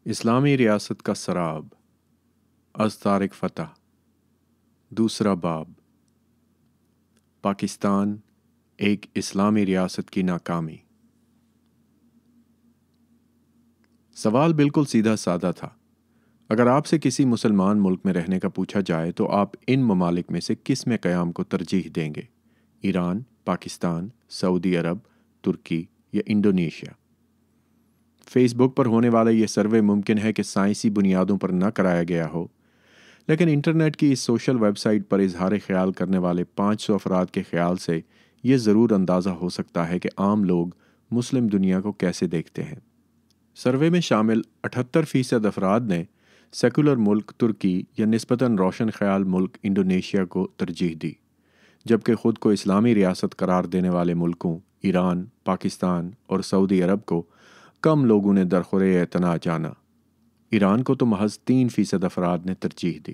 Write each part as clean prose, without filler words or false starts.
اسلامی ریاست کا سراب از طارق فتح دوسرا باب پاکستان ایک اسلامی ریاست کی ناکامی۔ سوال بالکل سیدھا سادہ تھا۔ اگر آپ سے کسی مسلمان ملک میں رہنے کا پوچھا جائے تو آپ ان ممالک میں سے کس میں قیام کو ترجیح دیں گے؟ ایران، پاکستان، سعودی عرب، ترکی یا انڈونیشیا؟ فیس بک پر ہونے والا یہ سروے ممکن ہے کہ سائنسی بنیادوں پر نہ کرایا گیا ہو، لیکن انٹرنیٹ کی اس سوشل ویب سائٹ پر اظہار خیال کرنے والے 500 افراد کے خیال سے یہ ضرور اندازہ ہو سکتا ہے کہ عام لوگ مسلم دنیا کو کیسے دیکھتے ہیں۔ سروے میں شامل 78% افراد نے سیکولر ملک ترکی یا نسبتاً روشن خیال ملک انڈونیشیا کو ترجیح دی، جبکہ خود کو اسلامی ریاست قرار دینے والے ملکوں ایران، پاکستان اور سعودی عرب کو کم لوگوں نے درخورِ اعتنا جانا۔ ایران کو تو محض 3% افراد نے ترجیح دی۔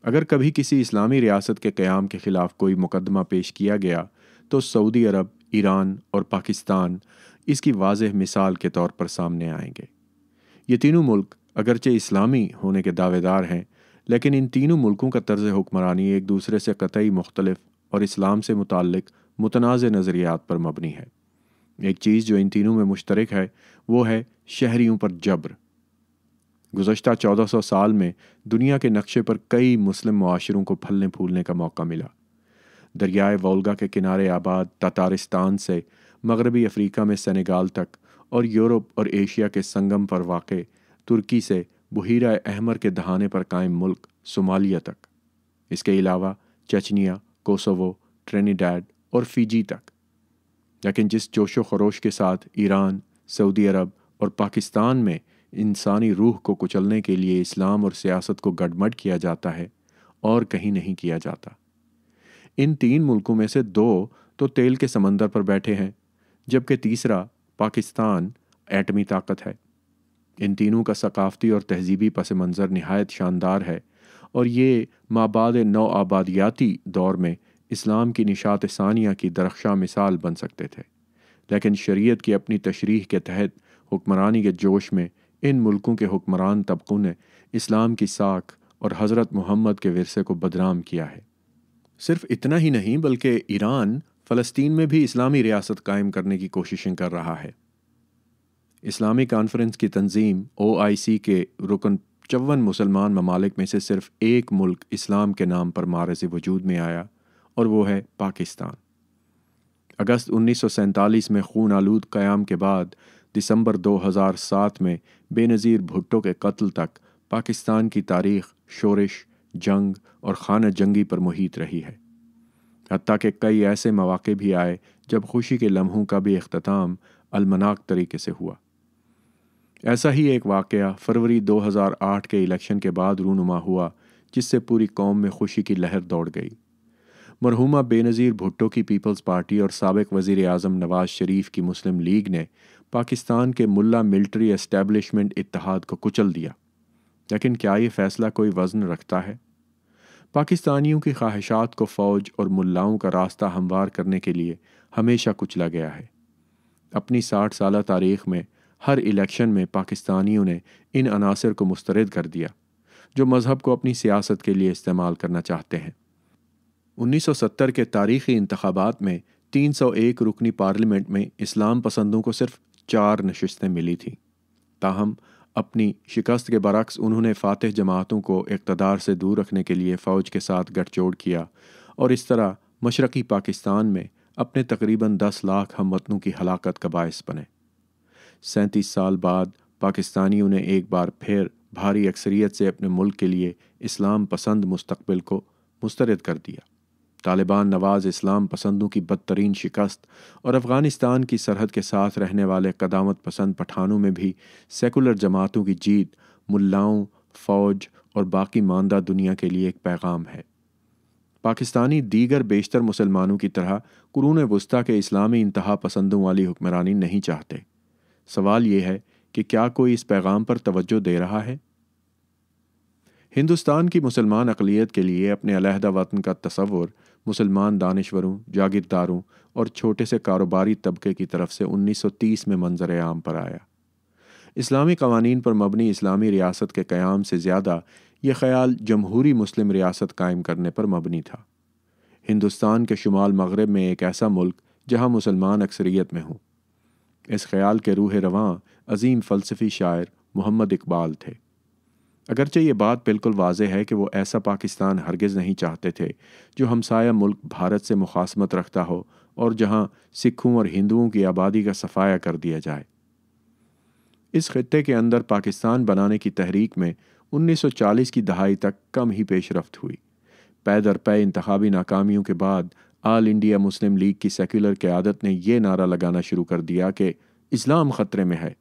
اگر کبھی کسی اسلامی ریاست کے قیام کے خلاف کوئی مقدمہ پیش کیا گیا تو سعودی عرب، ایران اور پاکستان اس کی واضح مثال کے طور پر سامنے آئیں گے۔ یہ تینوں ملک اگرچہ اسلامی ہونے کے دعوے دار ہیں، لیکن ان تینوں ملکوں کا طرز حکمرانی ایک دوسرے سے قطعی مختلف اور اسلام سے متعلق متنازع نظریات پر مبنی ہے۔ ایک چیز جو ان تینوں میں مشترک ہے وہ ہے شہریوں پر جبر۔ گزشتہ 1400 سال میں دنیا کے نقشے پر کئی مسلم معاشروں کو پھلنے پھولنے کا موقع ملا۔ دریائے وولگا کے کنارے آباد تاتارستان سے مغربی افریقہ میں سینیگال تک اور یورپ اور ایشیا کے سنگم پر واقع ترکی سے بحیرہ احمر کے دہانے پر قائم ملک صومالیہ تک، اس کے علاوہ چچنیا، کوسوو، ٹرینیڈاڈ اور فیجی تک۔ لیکن جس جوش و خروش کے ساتھ ایران، سعودی عرب اور پاکستان میں انسانی روح کو کچلنے کے لیے اسلام اور سیاست کو گڈمڈ کیا جاتا ہے اور کہیں نہیں کیا جاتا۔ ان 3 ملکوں میں سے 2 تو تیل کے سمندر پر بیٹھے ہیں، جبکہ تیسرا پاکستان ایٹمی طاقت ہے۔ ان تینوں کا ثقافتی اور تہذیبی پس منظر نہایت شاندار ہے اور یہ مابعد نو آبادیاتی دور میں اسلام کی نشاط ثانیہ کی درخشاں مثال بن سکتے تھے، لیکن شریعت کی اپنی تشریح کے تحت حکمرانی کے جوش میں ان ملکوں کے حکمران طبقوں نے اسلام کی ساکھ اور حضرت محمد کے ورثے کو بدنام کیا ہے۔ صرف اتنا ہی نہیں بلکہ ایران فلسطین میں بھی اسلامی ریاست قائم کرنے کی کوششیں کر رہا ہے۔ اسلامی کانفرنس کی تنظیم OIC کے رکن 54 مسلمان ممالک میں سے صرف ایک ملک اسلام کے نام پر معرض وجود میں آیا اور وہ ہے پاکستان۔ اگست 1947 میں خون آلود قیام کے بعد دسمبر 2007 میں بے نظیر بھٹو کے قتل تک پاکستان کی تاریخ شورش، جنگ اور خانہ جنگی پر محیط رہی ہے، حتیٰ کہ کئی ایسے مواقع بھی آئے جب خوشی کے لمحوں کا بھی اختتام المناک طریقے سے ہوا۔ ایسا ہی ایک واقعہ فروری 2008 کے الیکشن کے بعد رونما ہوا، جس سے پوری قوم میں خوشی کی لہر دوڑ گئی۔ مرحومہ بے نظیر بھٹو کی پیپلز پارٹی اور سابق وزیر اعظم نواز شریف کی مسلم لیگ نے پاکستان کے ملا ملٹری اسٹیبلشمنٹ اتحاد کو کچل دیا، لیکن کیا یہ فیصلہ کوئی وزن رکھتا ہے؟ پاکستانیوں کی خواہشات کو فوج اور ملاؤں کا راستہ ہموار کرنے کے لیے ہمیشہ کچلا گیا ہے۔ اپنی 60 سالہ تاریخ میں ہر الیکشن میں پاکستانیوں نے ان عناصر کو مسترد کر دیا جو مذہب کو اپنی سیاست کے لیے استعمال کرنا چاہتے ہیں۔ 1970 کے تاریخی انتخابات میں 301 رکنی پارلیمنٹ میں اسلام پسندوں کو صرف 4 نشستیں ملی تھیں۔ تاہم اپنی شکست کے برعکس انہوں نے فاتح جماعتوں کو اقتدار سے دور رکھنے کے لیے فوج کے ساتھ گٹھ جوڑ کیا اور اس طرح مشرقی پاکستان میں اپنے تقریباً 10 لاکھ ہم وطنوں کی ہلاکت کا باعث بنے۔ 37 سال بعد پاکستانیوں نے ایک بار پھر بھاری اکثریت سے اپنے ملک کے لیے اسلام پسند مستقبل کو مسترد کر دیا۔ طالبان نواز اسلام پسندوں کی بدترین شکست اور افغانستان کی سرحد کے ساتھ رہنے والے قدامت پسند پٹھانوں میں بھی سیکولر جماعتوں کی جیت ملاؤں، فوج اور باقی ماندہ دنیا کے لیے ایک پیغام ہے۔ پاکستانی دیگر بیشتر مسلمانوں کی طرح قرون وسطیٰ کے اسلامی انتہا پسندوں والی حکمرانی نہیں چاہتے۔ سوال یہ ہے کہ کیا کوئی اس پیغام پر توجہ دے رہا ہے؟ ہندوستان کی مسلمان اقلیت کے لیے اپنے علیحدہ وطن کا تصور مسلمان دانشوروں، جاگیرداروں اور چھوٹے سے کاروباری طبقے کی طرف سے 1930 میں منظر عام پر آیا۔ اسلامی قوانین پر مبنی اسلامی ریاست کے قیام سے زیادہ یہ خیال جمہوری مسلم ریاست قائم کرنے پر مبنی تھا۔ ہندوستان کے شمال مغرب میں ایک ایسا ملک جہاں مسلمان اکثریت میں ہوں، اس خیال کے روح رواں عظیم فلسفی شاعر محمد اقبال تھے۔ اگرچہ یہ بات بالکل واضح ہے کہ وہ ایسا پاکستان ہرگز نہیں چاہتے تھے جو ہمسایہ ملک بھارت سے مخاصمت رکھتا ہو اور جہاں سکھوں اور ہندوؤں کی آبادی کا صفایا کر دیا جائے۔ اس خطے کے اندر پاکستان بنانے کی تحریک میں 1940 کی دہائی تک کم ہی پیش رفت ہوئی۔ پے در پے انتخابی ناکامیوں کے بعد آل انڈیا مسلم لیگ کی سیکولر قیادت نے یہ نعرہ لگانا شروع کر دیا کہ اسلام خطرے میں ہے۔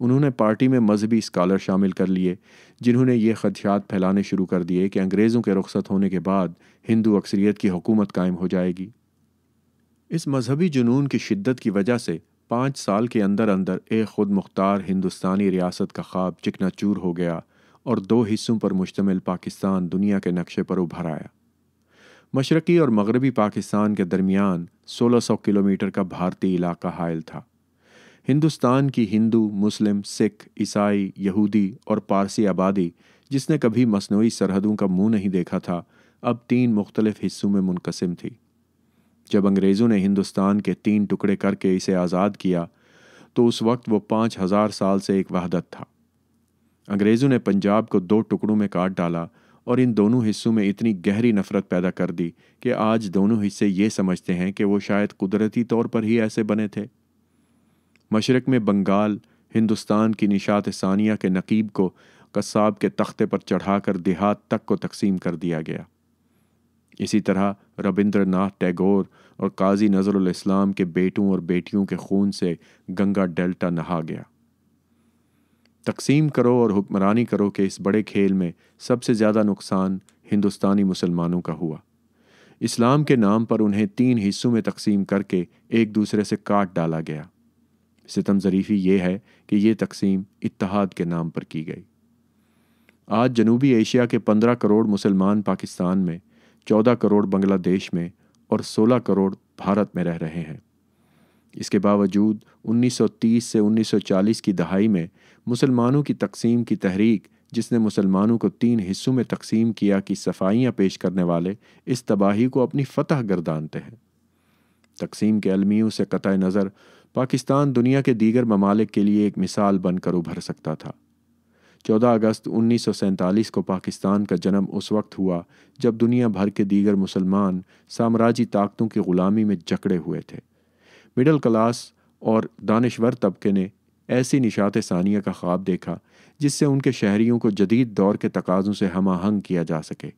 انہوں نے پارٹی میں مذہبی اسکالر شامل کر لیے جنہوں نے یہ خدشات پھیلانے شروع کر دیے کہ انگریزوں کے رخصت ہونے کے بعد ہندو اکثریت کی حکومت قائم ہو جائے گی۔ اس مذہبی جنون کی شدت کی وجہ سے 5 سال کے اندر اندر ایک خود مختار ہندوستانی ریاست کا خواب چکنا چور ہو گیا اور 2 حصوں پر مشتمل پاکستان دنیا کے نقشے پر ابھر آیا۔ مشرقی اور مغربی پاکستان کے درمیان 1600 کلومیٹر کا بھارتی علاقہ حائل تھا۔ ہندوستان کی ہندو، مسلم، سکھ، عیسائی، یہودی اور پارسی آبادی جس نے کبھی مصنوعی سرحدوں کا منہ نہیں دیکھا تھا، اب 3 مختلف حصوں میں منقسم تھی۔ جب انگریزوں نے ہندوستان کے 3 ٹکڑے کر کے اسے آزاد کیا تو اس وقت وہ 5000 سال سے ایک وحدت تھا۔ انگریزوں نے پنجاب کو 2 ٹکڑوں میں کاٹ ڈالا اور ان دونوں حصوں میں اتنی گہری نفرت پیدا کر دی کہ آج دونوں حصے یہ سمجھتے ہیں کہ وہ شاید قدرتی طور پر ہی ایسے بنے تھے۔ مشرق میں بنگال ہندوستان کی نشاط ثانیہ کے نقیب کو قصاب کے تختے پر چڑھا کر دیہات تک کو تقسیم کر دیا گیا۔ اسی طرح ربندر ناتھ ٹیگور اور قاضی نظر الاسلام کے بیٹوں اور بیٹیوں کے خون سے گنگا ڈیلٹا نہا گیا۔ تقسیم کرو اور حکمرانی کرو کہ اس بڑے کھیل میں سب سے زیادہ نقصان ہندوستانی مسلمانوں کا ہوا۔ اسلام کے نام پر انہیں 3 حصوں میں تقسیم کر کے ایک دوسرے سے کاٹ ڈالا گیا۔ ستم ظریفی یہ ہے کہ یہ تقسیم اتحاد کے نام پر کی گئی۔ آج جنوبی ایشیا کے 15 کروڑ مسلمان پاکستان میں، 14 کروڑ بنگلہ دیش میں اور 16 کروڑ بھارت میں رہ رہے ہیں۔ اس کے باوجود 1930 سے 1940 کی دہائی میں مسلمانوں کی تقسیم کی تحریک، جس نے مسلمانوں کو 3 حصوں میں تقسیم کیا، کی صفائیاں پیش کرنے والے اس تباہی کو اپنی فتح گردانتے ہیں۔ تقسیم کے المیوں سے قطع نظر پاکستان دنیا کے دیگر ممالک کے لیے ایک مثال بن کر ابھر سکتا تھا۔ 14 اگست 1947 کو پاکستان کا جنم اس وقت ہوا جب دنیا بھر کے دیگر مسلمان سامراجی طاقتوں کی غلامی میں جکڑے ہوئے تھے۔ مڈل کلاس اور دانشور طبقے نے ایسی نشاط ثانیہ کا خواب دیکھا جس سے ان کے شہریوں کو جدید دور کے تقاضوں سے ہم آہنگ کیا جا سکے۔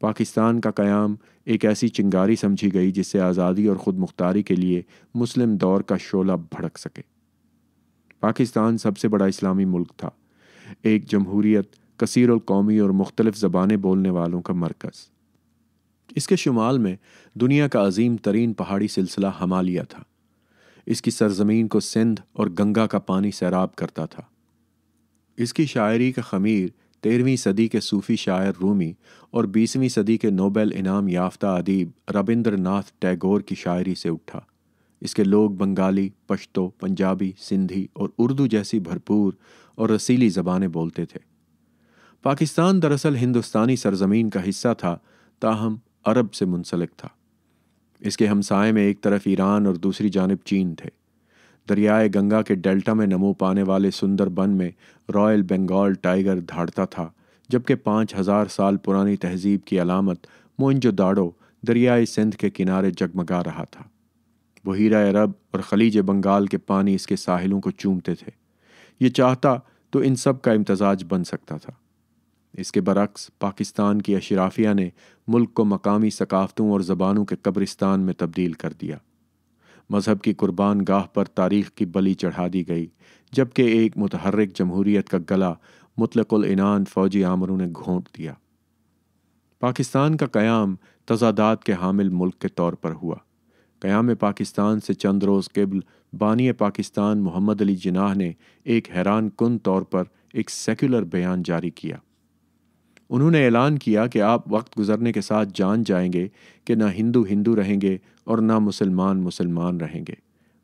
پاکستان کا قیام ایک ایسی چنگاری سمجھی گئی جس سے آزادی اور خود مختاری کے لیے مسلم دور کا شعلہ بھڑک سکے۔ پاکستان سب سے بڑا اسلامی ملک تھا، ایک جمہوریت، کثیر القومی اور مختلف زبانیں بولنے والوں کا مرکز۔ اس کے شمال میں دنیا کا عظیم ترین پہاڑی سلسلہ ہمالیہ تھا۔ اس کی سرزمین کو سندھ اور گنگا کا پانی سیراب کرتا تھا۔ اس کی شاعری کا خمیر 13ویں صدی کے صوفی شاعر رومی اور 20ویں صدی کے نوبل انعام یافتہ ادیب ربندر ناتھ ٹیگور کی شاعری سے اٹھا۔ اس کے لوگ بنگالی، پشتو، پنجابی، سندھی اور اردو جیسی بھرپور اور رسیلی زبانیں بولتے تھے۔ پاکستان دراصل ہندوستانی سرزمین کا حصہ تھا، تاہم عرب سے منسلک تھا۔ اس کے ہمسائے میں ایک طرف ایران اور دوسری جانب چین تھے۔ دریائے گنگا کے ڈیلٹا میں نمو پانے والے سندر بن میں رائل بنگال ٹائیگر دھاڑتا تھا، جبکہ 5000 سال پرانی تہذیب کی علامت موئنجو داڑو دریائے سندھ کے کنارے جگمگا رہا تھا۔ بحیرہ عرب اور خلیج بنگال کے پانی اس کے ساحلوں کو چومتے تھے۔ یہ چاہتا تو ان سب کا امتزاج بن سکتا تھا۔ اس کے برعکس پاکستان کی اشرافیہ نے ملک کو مقامی ثقافتوں اور زبانوں کے قبرستان میں تبدیل کر دیا۔ مذہب کی قربان گاہ پر تاریخ کی بلی چڑھا دی گئی، جبکہ ایک متحرک جمہوریت کا گلا مطلق العنان فوجی آمروں نے گھونٹ دیا۔ پاکستان کا قیام تضادات کے حامل ملک کے طور پر ہوا۔ قیام پاکستان سے چند روز قبل بانی پاکستان محمد علی جناح نے ایک حیران کن طور پر ایک سیکولر بیان جاری کیا۔ انہوں نے اعلان کیا کہ آپ وقت گزرنے کے ساتھ جان جائیں گے کہ نہ ہندو ہندو رہیں گے اور نہ مسلمان مسلمان رہیں گے۔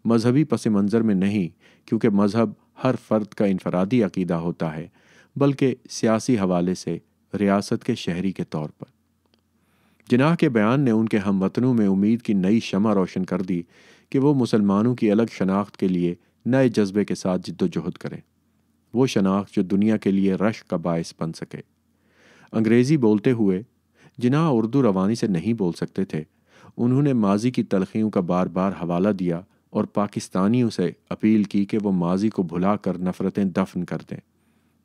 مذہبی پس منظر میں نہیں، کیونکہ مذہب ہر فرد کا انفرادی عقیدہ ہوتا ہے بلکہ سیاسی حوالے سے ریاست کے شہری کے طور پر۔ جناح کے بیان نے ان کے ہم وطنوں میں امید کی نئی شمع روشن کر دی کہ وہ مسلمانوں کی الگ شناخت کے لیے نئے جذبے کے ساتھ جد و جہد کریں، وہ شناخت جو دنیا کے لیے رشک کا باعث بن سکے۔ انگریزی بولتے ہوئے جناح اردو روانی سے نہیں بول سکتے تھے۔ انہوں نے ماضی کی تلخیوں کا بار بار حوالہ دیا اور پاکستانیوں سے اپیل کی کہ وہ ماضی کو بھلا کر نفرتیں دفن کر دیں۔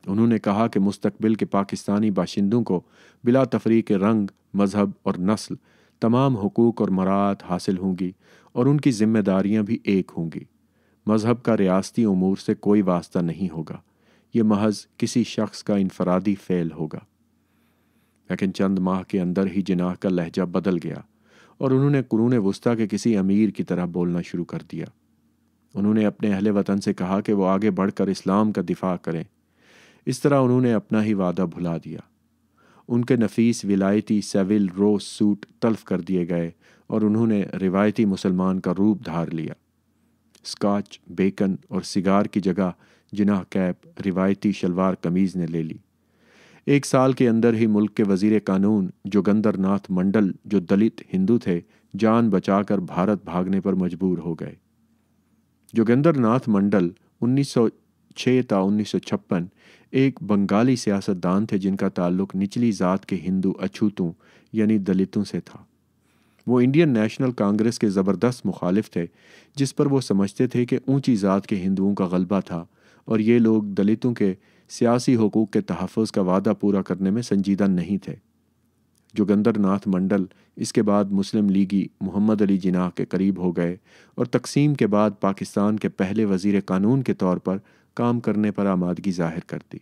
انہوں نے کہا کہ مستقبل کے پاکستانی باشندوں کو بلا تفریق رنگ، مذہب اور نسل تمام حقوق اور مراعات حاصل ہوں گی اور ان کی ذمہ داریاں بھی ایک ہوں گی۔ مذہب کا ریاستی امور سے کوئی واسطہ نہیں ہوگا، یہ محض کسی شخص کا انفرادی فعل ہوگا۔ لیکن چند ماہ کے اندر ہی جناح کا لہجہ بدل گیا اور انہوں نے قرون وسطیٰ کے کسی امیر کی طرح بولنا شروع کر دیا۔ انہوں نے اپنے اہل وطن سے کہا کہ وہ آگے بڑھ کر اسلام کا دفاع کریں۔ اس طرح انہوں نے اپنا ہی وعدہ بھلا دیا۔ ان کے نفیس ولایتی سیویل رو سوٹ تلف کر دیے گئے اور انہوں نے روایتی مسلمان کا روپ دھار لیا۔ اسکاچ، بیکن اور سگار کی جگہ جناح کیپ، روایتی شلوار قمیض نے لے لی۔ 1 سال کے اندر ہی ملک کے وزیر قانون جوگندر ناتھ منڈل، جو دلت ہندو تھے، جان بچا کر بھارت بھاگنے پر مجبور ہو گئے۔ جوگندر ناتھ منڈل 1906 تا 1956 ایک بنگالی سیاستدان تھے جن کا تعلق نچلی ذات کے ہندو اچھوتوں یعنی دلتوں سے تھا۔ وہ انڈین نیشنل کانگریس کے زبردست مخالف تھے، جس پر وہ سمجھتے تھے کہ اونچی ذات کے ہندوؤں کا غلبہ تھا اور یہ لوگ دلتوں کے سیاسی حقوق کے تحفظ کا وعدہ پورا کرنے میں سنجیدہ نہیں تھے۔ جوگندر ناتھ منڈل اس کے بعد مسلم لیگی محمد علی جناح کے قریب ہو گئے اور تقسیم کے بعد پاکستان کے پہلے وزیر قانون کے طور پر کام کرنے پر آمادگی ظاہر کر دی۔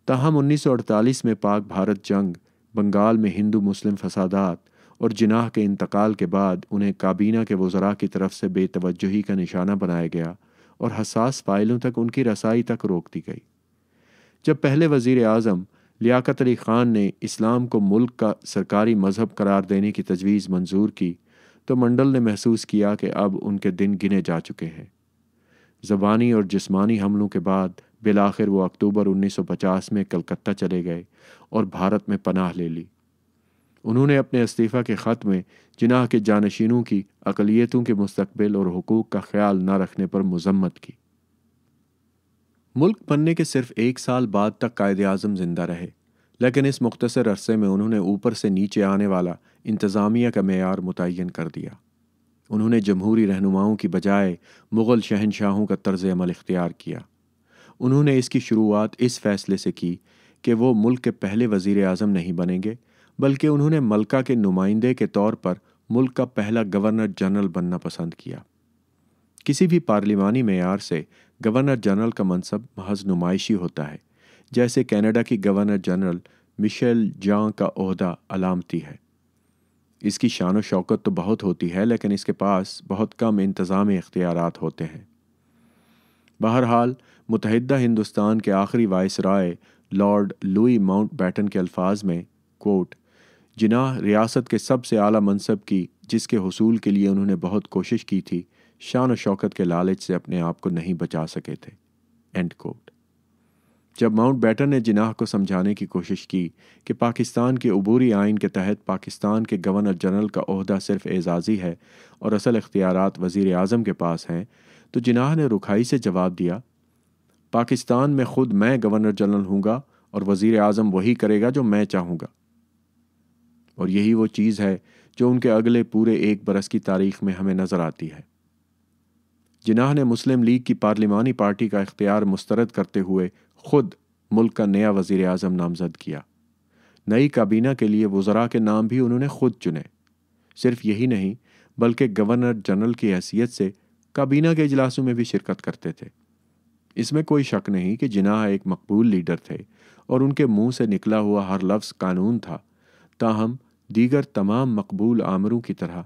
تاہم 1948 میں پاک بھارت جنگ، بنگال میں ہندو مسلم فسادات اور جناح کے انتقال کے بعد انہیں کابینہ کے وزراء کی طرف سے بے توجہی کا نشانہ بنایا گیا اور حساس فائلوں تک ان کی رسائی تک روک دی گئی۔ جب پہلے وزیر اعظم لیاقت علی خان نے اسلام کو ملک کا سرکاری مذہب قرار دینے کی تجویز منظور کی تو منڈل نے محسوس کیا کہ اب ان کے دن گنے جا چکے ہیں۔ زبانی اور جسمانی حملوں کے بعد بالآخر وہ اکتوبر 1950 میں کلکتہ چلے گئے اور بھارت میں پناہ لے لی۔ انہوں نے اپنے استعفیٰ کے خط میں جناح کے جانشینوں کی اقلیتوں کے مستقبل اور حقوق کا خیال نہ رکھنے پر مذمت کی۔ ملک بننے کے صرف 1 سال بعد تک قائد اعظم زندہ رہے، لیکن اس مختصر عرصے میں انہوں نے اوپر سے نیچے آنے والا انتظامیہ کا معیار متعین کر دیا۔ انہوں نے جمہوری رہنماؤں کی بجائے مغل شہنشاہوں کا طرز عمل اختیار کیا۔ انہوں نے اس کی شروعات اس فیصلے سے کی کہ وہ ملک کے پہلے وزیر اعظم نہیں بنیں گے، بلکہ انہوں نے ملکہ کے نمائندے کے طور پر ملک کا پہلا گورنر جنرل بننا پسند کیا۔ کسی بھی پارلیمانی معیار سے گورنر جنرل کا منصب محض نمائشی ہوتا ہے، جیسے کینیڈا کی گورنر جنرل مشیل جان کا عہدہ علامتی ہے۔ اس کی شان و شوکت تو بہت ہوتی ہے، لیکن اس کے پاس بہت کم انتظامی اختیارات ہوتے ہیں۔ بہرحال متحدہ ہندوستان کے آخری وائسرائے لارڈ لوئی ماؤنٹ بیٹن کے الفاظ میں کوٹ جناح ریاست کے سب سے اعلیٰ منصب کی جس کے حصول کے لیے انہوں نے بہت کوشش کی تھی، شان و شوکت کے لالچ سے اپنے آپ کو نہیں بچا سکے تھے، اینڈ کوٹ۔ جب ماؤنٹ بیٹن نے جناح کو سمجھانے کی کوشش کی کہ پاکستان کے عبوری آئین کے تحت پاکستان کے گورنر جنرل کا عہدہ صرف اعزازی ہے اور اصل اختیارات وزیر اعظم کے پاس ہیں، تو جناح نے رکھائی سے جواب دیا، پاکستان میں خود میں گورنر جنرل ہوں گا اور وزیر اعظم وہی کرے گا جو میں چاہوں گا۔ اور یہی وہ چیز ہے جو ان کے اگلے پورے 1 برس کی تاریخ میں ہمیں نظر آتی ہے۔ جناح نے مسلم لیگ کی پارلیمانی پارٹی کا اختیار مسترد کرتے ہوئے خود ملک کا نیا وزیر اعظم نامزد کیا۔ نئی کابینہ کے لیے وزراء کے نام بھی انہوں نے خود چنے۔ صرف یہی نہیں بلکہ گورنر جنرل کی حیثیت سے کابینہ کے اجلاسوں میں بھی شرکت کرتے تھے۔ اس میں کوئی شک نہیں کہ جناح ایک مقبول لیڈر تھے اور ان کے منہ سے نکلا ہوا ہر لفظ قانون تھا، تاہم دیگر تمام مقبول آمروں کی طرح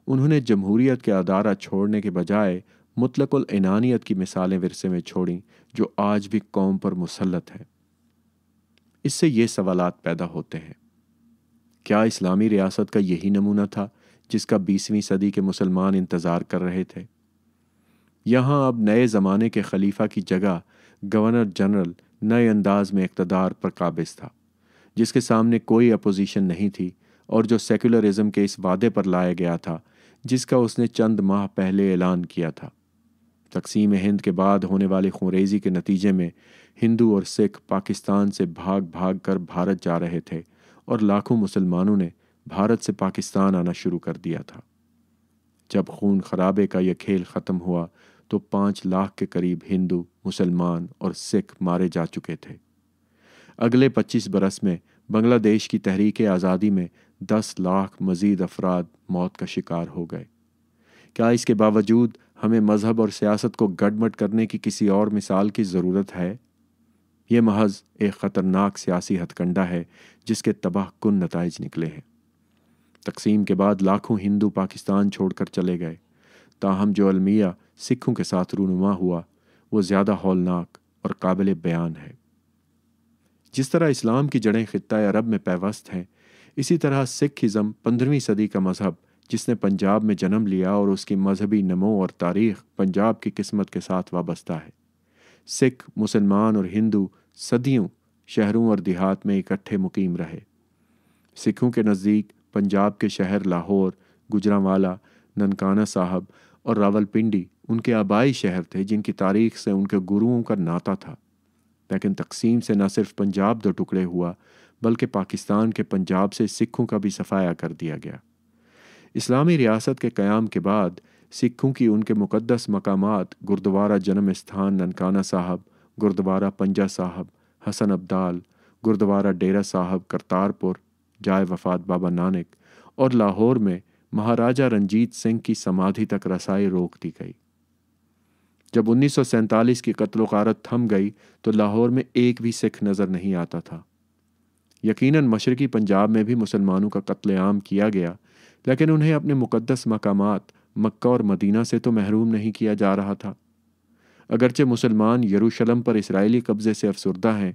انہوں نے جمہوریت کے ادارہ چھوڑنے کے بجائے مطلق العنانیت کی مثالیں ورثے میں چھوڑیں جو آج بھی قوم پر مسلط ہیں۔ اس سے یہ سوالات پیدا ہوتے ہیں، کیا اسلامی ریاست کا یہی نمونہ تھا جس کا 20ویں صدی کے مسلمان انتظار کر رہے تھے؟ یہاں اب نئے زمانے کے خلیفہ کی جگہ گورنر جنرل نئے انداز میں اقتدار پر قابض تھا، جس کے سامنے کوئی اپوزیشن نہیں تھی اور جو سیکولرزم کے اس وعدے پر لایا گیا تھا جس کا اس نے چند ماہ پہلے اعلان کیا تھا۔ تقسیم ہند کے بعد ہونے والی خونریزی کے نتیجے میں ہندو اور سکھ پاکستان سے بھاگ بھاگ کر بھارت جا رہے تھے اور لاکھوں مسلمانوں نے بھارت سے پاکستان آنا شروع کر دیا تھا۔ جب خون خرابے کا یہ کھیل ختم ہوا تو 5 لاکھ کے قریب ہندو، مسلمان اور سکھ مارے جا چکے تھے۔ اگلے 25 برس میں بنگلہ دیش کی تحریک آزادی میں 10 لاکھ مزید افراد موت کا شکار ہو گئے۔ کیا اس کے باوجود ہمیں مذہب اور سیاست کو گڈمڈ کرنے کی کسی اور مثال کی ضرورت ہے؟ یہ محض ایک خطرناک سیاسی ہتھ کنڈہ ہے جس کے تباہ کن نتائج نکلے ہیں۔ تقسیم کے بعد لاکھوں ہندو پاکستان چھوڑ کر چلے گئے، تاہم جو المیہ سکھوں کے ساتھ رونما ہوا وہ زیادہ ہولناک اور قابل بیان ہے۔ جس طرح اسلام کی جڑیں خطہ عرب میں پیوست ہیں، اسی طرح سکھ ازم 15ویں صدی کا مذہب جس نے پنجاب میں جنم لیا اور اس کی مذہبی نمو اور تاریخ پنجاب کی قسمت کے ساتھ وابستہ ہے۔ سکھ، مسلمان اور ہندو صدیوں شہروں اور دیہات میں اکٹھے مقیم رہے۔ سکھوں کے نزدیک پنجاب کے شہر لاہور، گجرانوالہ، ننکانہ صاحب اور راولپنڈی ان کے آبائی شہر تھے جن کی تاریخ سے ان کے گروؤں کا ناطا تھا۔ لیکن تقسیم سے نہ صرف پنجاب 2 ٹکڑے ہوا بلکہ پاکستان کے پنجاب سے سکھوں کا بھی صفایا کر دیا گیا۔ اسلامی ریاست کے قیام کے بعد سکھوں کی ان کے مقدس مقامات گردوارہ جنم استھان ننکانہ صاحب، گردوارہ پنجا صاحب، حسن ابدال، گردوارہ ڈیرہ صاحب کرتارپور جائے وفات بابا نانک اور لاہور میں مہاراجہ رنجیت سنگھ کی سمادھی تک رسائی روک دی گئی۔ جب 1947 کی قتل و غارت تھم گئی تو لاہور میں ایک بھی سکھ نظر نہیں آتا تھا۔ یقیناً مشرقی پنجاب میں بھی مسلمانوں کا قتل عام کیا گیا، لیکن انہیں اپنے مقدس مقامات مکہ اور مدینہ سے تو محروم نہیں کیا جا رہا تھا۔ اگرچہ مسلمان یروشلم پر اسرائیلی قبضے سے افسردہ ہیں،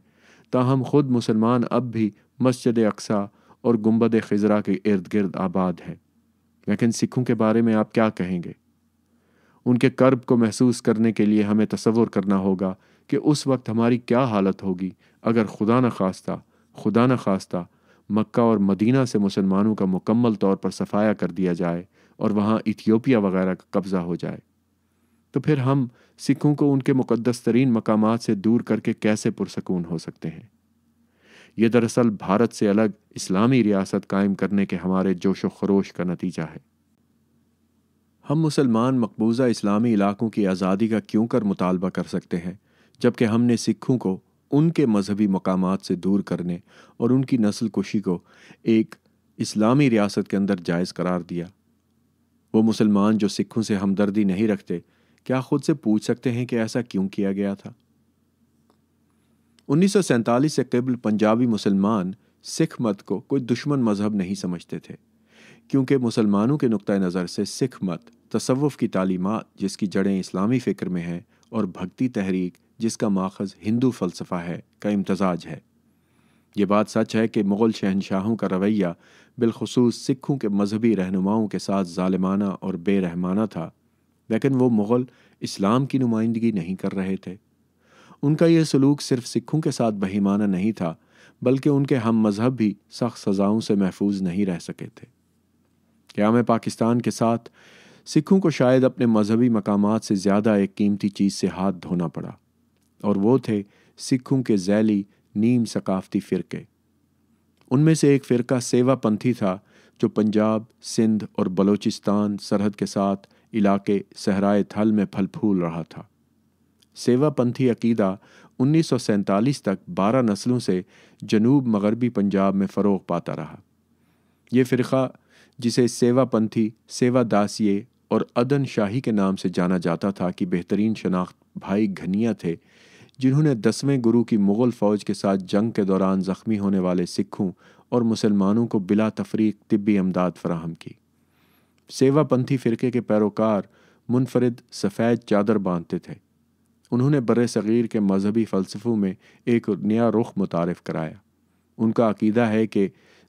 تاہم خود مسلمان اب بھی مسجد اقصی اور گنبد خضرا کے ارد گرد آباد ہیں۔ لیکن سکھوں کے بارے میں آپ کیا کہیں گے؟ ان کے کرب کو محسوس کرنے کے لیے ہمیں تصور کرنا ہوگا کہ اس وقت ہماری کیا حالت ہوگی اگر خدا نہ خواستہ مکہ اور مدینہ سے مسلمانوں کا مکمل طور پر صفایا کر دیا جائے اور وہاں ایتھیوپیا وغیرہ کا قبضہ ہو جائے۔ تو پھر ہم سکھوں کو ان کے مقدس ترین مقامات سے دور کر کے کیسے پرسکون ہو سکتے ہیں؟ یہ دراصل بھارت سے الگ اسلامی ریاست قائم کرنے کے ہمارے جوش و خروش کا نتیجہ ہے۔ ہم مسلمان مقبوضہ اسلامی علاقوں کی آزادی کا کیوں کر مطالبہ کر سکتے ہیں جبکہ ہم نے سکھوں کو ان کے مذہبی مقامات سے دور کرنے اور ان کی نسل کشی کو ایک اسلامی ریاست کے اندر جائز قرار دیا؟ وہ مسلمان جو سکھوں سے ہمدردی نہیں رکھتے کیا خود سے پوچھ سکتے ہیں کہ ایسا کیوں کیا گیا تھا؟ 1947 سے قبل پنجابی مسلمان سکھ مت کو کوئی دشمن مذہب نہیں سمجھتے تھے، کیونکہ مسلمانوں کے نقطہ نظر سے سکھ مت تصوف کی تعلیمات جس کی جڑیں اسلامی فکر میں ہیں اور بھکتی تحریک جس کا ماخذ ہندو فلسفہ ہے کا امتزاج ہے۔ یہ بات سچ ہے کہ مغل شہنشاہوں کا رویہ بالخصوص سکھوں کے مذہبی رہنماؤں کے ساتھ ظالمانہ اور بے رحمانہ تھا، لیکن وہ مغل اسلام کی نمائندگی نہیں کر رہے تھے۔ ان کا یہ سلوک صرف سکھوں کے ساتھ بہیمانہ نہیں تھا بلکہ ان کے ہم مذہب بھی سخت سزاؤں سے محفوظ نہیں رہ سکے تھے۔ قیام پاکستان کے ساتھ سکھوں کو شاید اپنے مذہبی مقامات سے زیادہ ایک قیمتی چیز سے ہاتھ دھونا پڑا، اور وہ تھے سکھوں کے ذیلی نیم ثقافتی فرقے۔ ان میں سے ایک فرقہ سیوا پنتھی تھا جو پنجاب، سندھ اور بلوچستان سرحد کے ساتھ علاقے صحرائے تھل میں پھل پھول رہا تھا۔ سیوا پنتھی عقیدہ 1947 تک 12 نسلوں سے جنوب مغربی پنجاب میں فروغ پاتا رہا۔ یہ فرقہ جسے سیوا پنتھی، سیوا داسیے اور عدن شاہی کے نام سے جانا جاتا تھا کی بہترین شناخت بھائی گھنیا تھے، جنہوں نے 10ویں گرو کی مغل فوج کے ساتھ جنگ کے دوران زخمی ہونے والے سکھوں اور مسلمانوں کو بلا تفریق طبی امداد فراہم کی۔ سیوا پنتھی فرقے کے پیروکار منفرد سفید چادر باندھتے تھے۔ انہوں نے بر صغیر کے مذہبی فلسفوں میں ایک نیا رخ متعارف کرایا۔ ان کا عقیدہ ہے کہ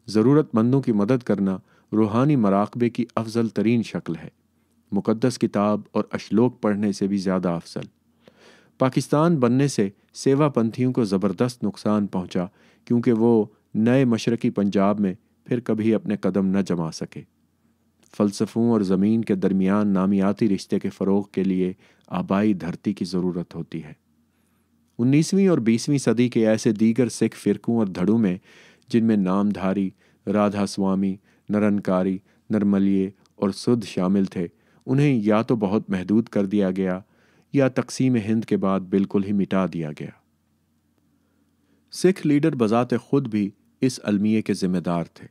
ضرورت مندوں کی مدد کرنا روحانی مراقبے کی افضل ترین شکل ہے، مقدس کتاب اور اشلوک پڑھنے سے بھی زیادہ افضل۔ پاکستان بننے سے سیوا پنتھیوں کو زبردست نقصان پہنچا کیونکہ وہ نئے مشرقی پنجاب میں پھر کبھی اپنے قدم نہ جما سکے۔ فلسفوں اور زمین کے درمیان نامیاتی رشتے کے فروغ کے لیے آبائی دھرتی کی ضرورت ہوتی ہے۔ 19ویں اور 20ویں صدی کے ایسے دیگر سکھ فرقوں اور دھڑوں میں جن میں نامدھاری، رادھا سوامی، نرنکاری، نرملیے اور سدھ شامل تھے، انہیں یا تو بہت محدود کر دیا گیا یا تقسیم ہند کے بعد بالکل ہی مٹا دیا گیا۔ سکھ لیڈر بذات خود بھی اس المیے کے ذمہ دار تھے۔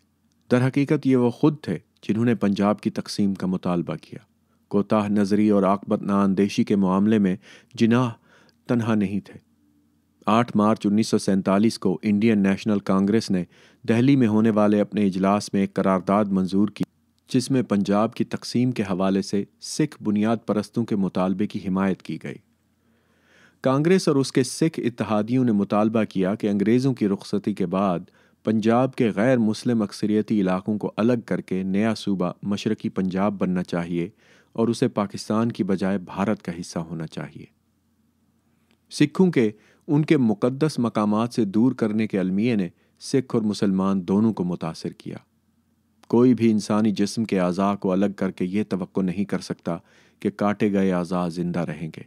در حقیقت یہ وہ خود تھے جنہوں نے پنجاب کی تقسیم کا مطالبہ کیا۔ کوتاہ نظری اور عاقبت نااندیشی کے معاملے میں جناح تنہا نہیں تھے۔ 8 مارچ 1947 کو انڈین نیشنل کانگریس نے دہلی میں ہونے والے اپنے اجلاس میں ایک قرارداد منظور کی جس میں پنجاب کی تقسیم کے حوالے سے سکھ بنیاد پرستوں کے مطالبے کی حمایت کی گئی۔ کانگریس اور اس کے سکھ اتحادیوں نے مطالبہ کیا کہ انگریزوں کی رخصتی کے بعد پنجاب کے غیر مسلم اکثریتی علاقوں کو الگ کر کے نیا صوبہ مشرقی پنجاب بننا چاہیے اور اسے پاکستان کی بجائے بھارت کا حصہ ہونا چاہیے۔ سکھوں کے ان کے مقدس مقامات سے دور کرنے کے المیے نے سکھ اور مسلمان دونوں کو متاثر کیا۔ کوئی بھی انسانی جسم کے اعضاء کو الگ کر کے یہ توقع نہیں کر سکتا کہ کاٹے گئے اعضاء زندہ رہیں گے۔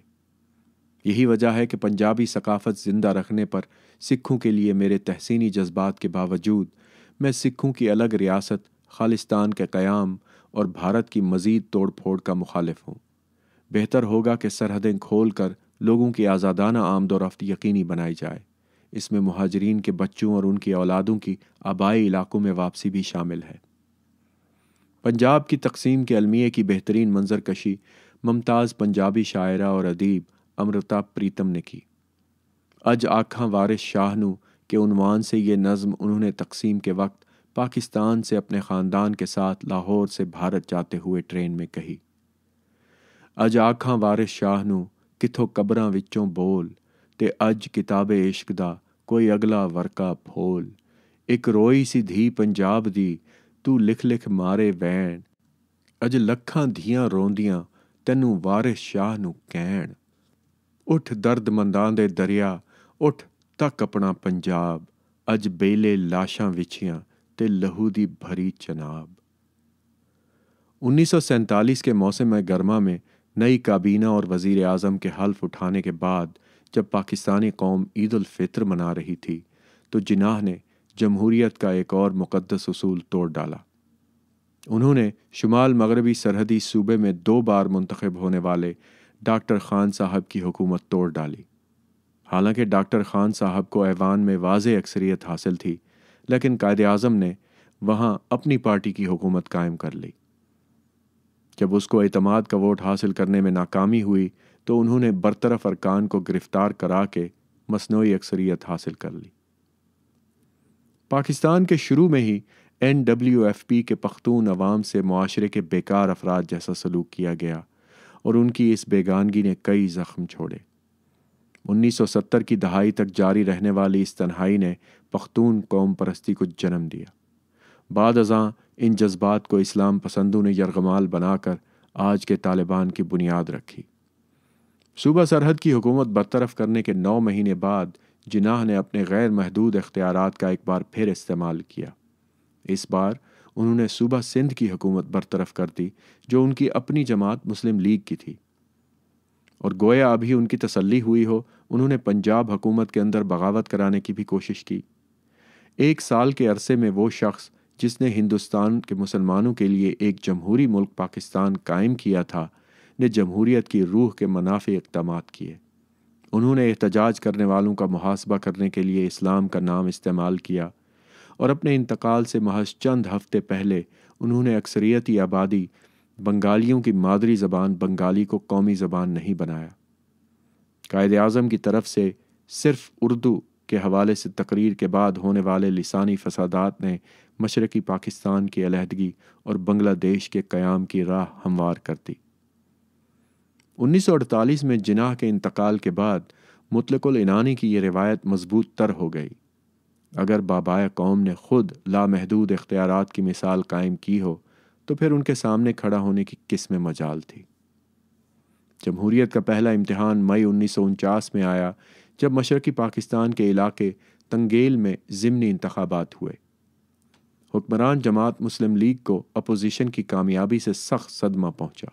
یہی وجہ ہے کہ پنجابی ثقافت زندہ رکھنے پر سکھوں کے لیے میرے تحسینی جذبات کے باوجود میں سکھوں کی الگ ریاست خالصتان کے قیام اور بھارت کی مزید توڑ پھوڑ کا مخالف ہوں۔ بہتر ہوگا کہ سرحدیں کھول کر لوگوں کی آزادانہ آمد و رفت یقینی بنائی جائے۔ اس میں مہاجرین کے بچوں اور ان کی اولادوں کی آبائی علاقوں میں واپسی بھی شامل ہے۔ پنجاب کی تقسیم کے المیے کی بہترین منظر کشی ممتاز پنجابی شاعرہ اور ادیب امرتا پریتم نے کی۔ اج آکھاں وارث شاہ نو کے عنوان سے یہ نظم انہوں نے تقسیم کے وقت پاکستان سے اپنے خاندان کے ساتھ لاہور سے بھارت جاتے ہوئے ٹرین میں کہی۔ اج آکھاں وارث شاہ نو کتھوں قبراں وچوں بول تے اج کتاب عشق دا کوئی اگلا ورقہ پھول۔ ایک روئی سی دھی پنجاب دی تو لکھ لکھ مارے وین، اج لکھاں دھیاں روندیاں تینوں وارث شاہ نو کہن۔ اٹھ درد منداں دے دریا اٹھ تک اپنا پنجاب، اج بیلے لاشاں وچھیاں تے لہو دی بھری چناب۔ 1947 کے موسم گرما میں نئی کابینہ اور وزیر اعظم کے حلف اٹھانے کے بعد جب پاکستانی قوم عید الفطر منا رہی تھی تو جناح نے جمہوریت کا ایک اور مقدس اصول توڑ ڈالا۔ انہوں نے شمال مغربی سرحدی صوبے میں 2 بار منتخب ہونے والے ڈاکٹر خان صاحب کی حکومت توڑ ڈالی۔ حالانکہ ڈاکٹر خان صاحب کو ایوان میں واضح اکثریت حاصل تھی، لیکن قائد اعظم نے وہاں اپنی پارٹی کی حکومت قائم کر لی۔ جب اس کو اعتماد کا ووٹ حاصل کرنے میں ناکامی ہوئی تو انہوں نے برطرف ارکان کو گرفتار کرا کے مصنوعی اکثریت حاصل کر لی۔ پاکستان کے شروع میں ہی NWFP کے پختون عوام سے معاشرے کے بیکار افراد جیسا سلوک کیا گیا اور ان کی اس بیگانگی نے کئی زخم چھوڑے۔ 1970 کی دہائی تک جاری رہنے والی اس تنہائی نے پختون قوم پرستی کو جنم دیا۔ بعد ازاں ان جذبات کو اسلام پسندوں نے یرغمال بنا کر آج کے طالبان کی بنیاد رکھی۔ صوبہ سرحد کی حکومت برطرف کرنے کے 9 مہینے بعد جناح نے اپنے غیر محدود اختیارات کا ایک بار پھر استعمال کیا۔ اس بار انہوں نے صوبہ سندھ کی حکومت برطرف کر دی جو ان کی اپنی جماعت مسلم لیگ کی تھی، اور گویا ابھی ان کی تسلی ہوئی ہو انہوں نے پنجاب حکومت کے اندر بغاوت کرانے کی بھی کوشش کی۔ 1 سال کے عرصے میں وہ شخص جس نے ہندوستان کے مسلمانوں کے لیے ایک جمہوری ملک پاکستان قائم کیا تھا نے جمہوریت کی روح کے منافی اقدامات کیے۔ انہوں نے احتجاج کرنے والوں کا محاسبہ کرنے کے لیے اسلام کا نام استعمال کیا، اور اپنے انتقال سے محض چند ہفتے پہلے انہوں نے اکثریتی آبادی بنگالیوں کی مادری زبان بنگالی کو قومی زبان نہیں بنایا۔ قائد اعظم کی طرف سے صرف اردو کے حوالے سے تقریر کے بعد ہونے والے لسانی فسادات نے مشرقی پاکستان کی علیحدگی اور بنگلہ دیش کے قیام کی راہ ہموار کر دی۔ 1948 میں جناح کے انتقال کے بعد مطلق العنانی کی یہ روایت مضبوط تر ہو گئی۔ اگر بابائے قوم نے خود لامحدود اختیارات کی مثال قائم کی ہو تو پھر ان کے سامنے کھڑا ہونے کی کس میں مجال تھی۔ جمہوریت کا پہلا امتحان مئی 1949 میں آیا جب مشرقی پاکستان کے علاقے تنگیل میں ضمنی انتخابات ہوئے۔ حکمران جماعت مسلم لیگ کو اپوزیشن کی کامیابی سے سخت صدمہ پہنچا۔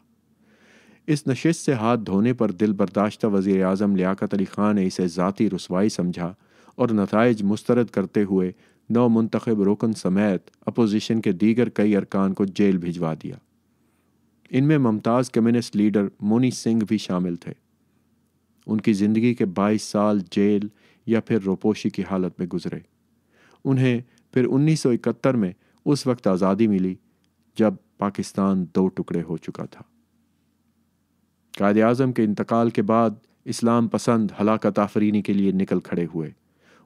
اس نشست سے ہاتھ دھونے پر دل برداشتہ وزیر اعظم لیاقت علی خان نے اسے ذاتی رسوائی سمجھا اور نتائج مسترد کرتے ہوئے نو منتخب رکن سمیت اپوزیشن کے دیگر کئی ارکان کو جیل بھجوا دیا۔ ان میں ممتاز کمیونسٹ لیڈر مونی سنگھ بھی شامل تھے۔ ان کی زندگی کے 22 سال جیل یا پھر روپوشی کی حالت میں گزرے۔ انہیں پھر 1971 میں اس وقت آزادی ملی جب پاکستان 2 ٹکڑے ہو چکا تھا۔ قائد اعظم کے انتقال کے بعد اسلام پسند ہلاکت آفرینی کے لیے نکل کھڑے ہوئے۔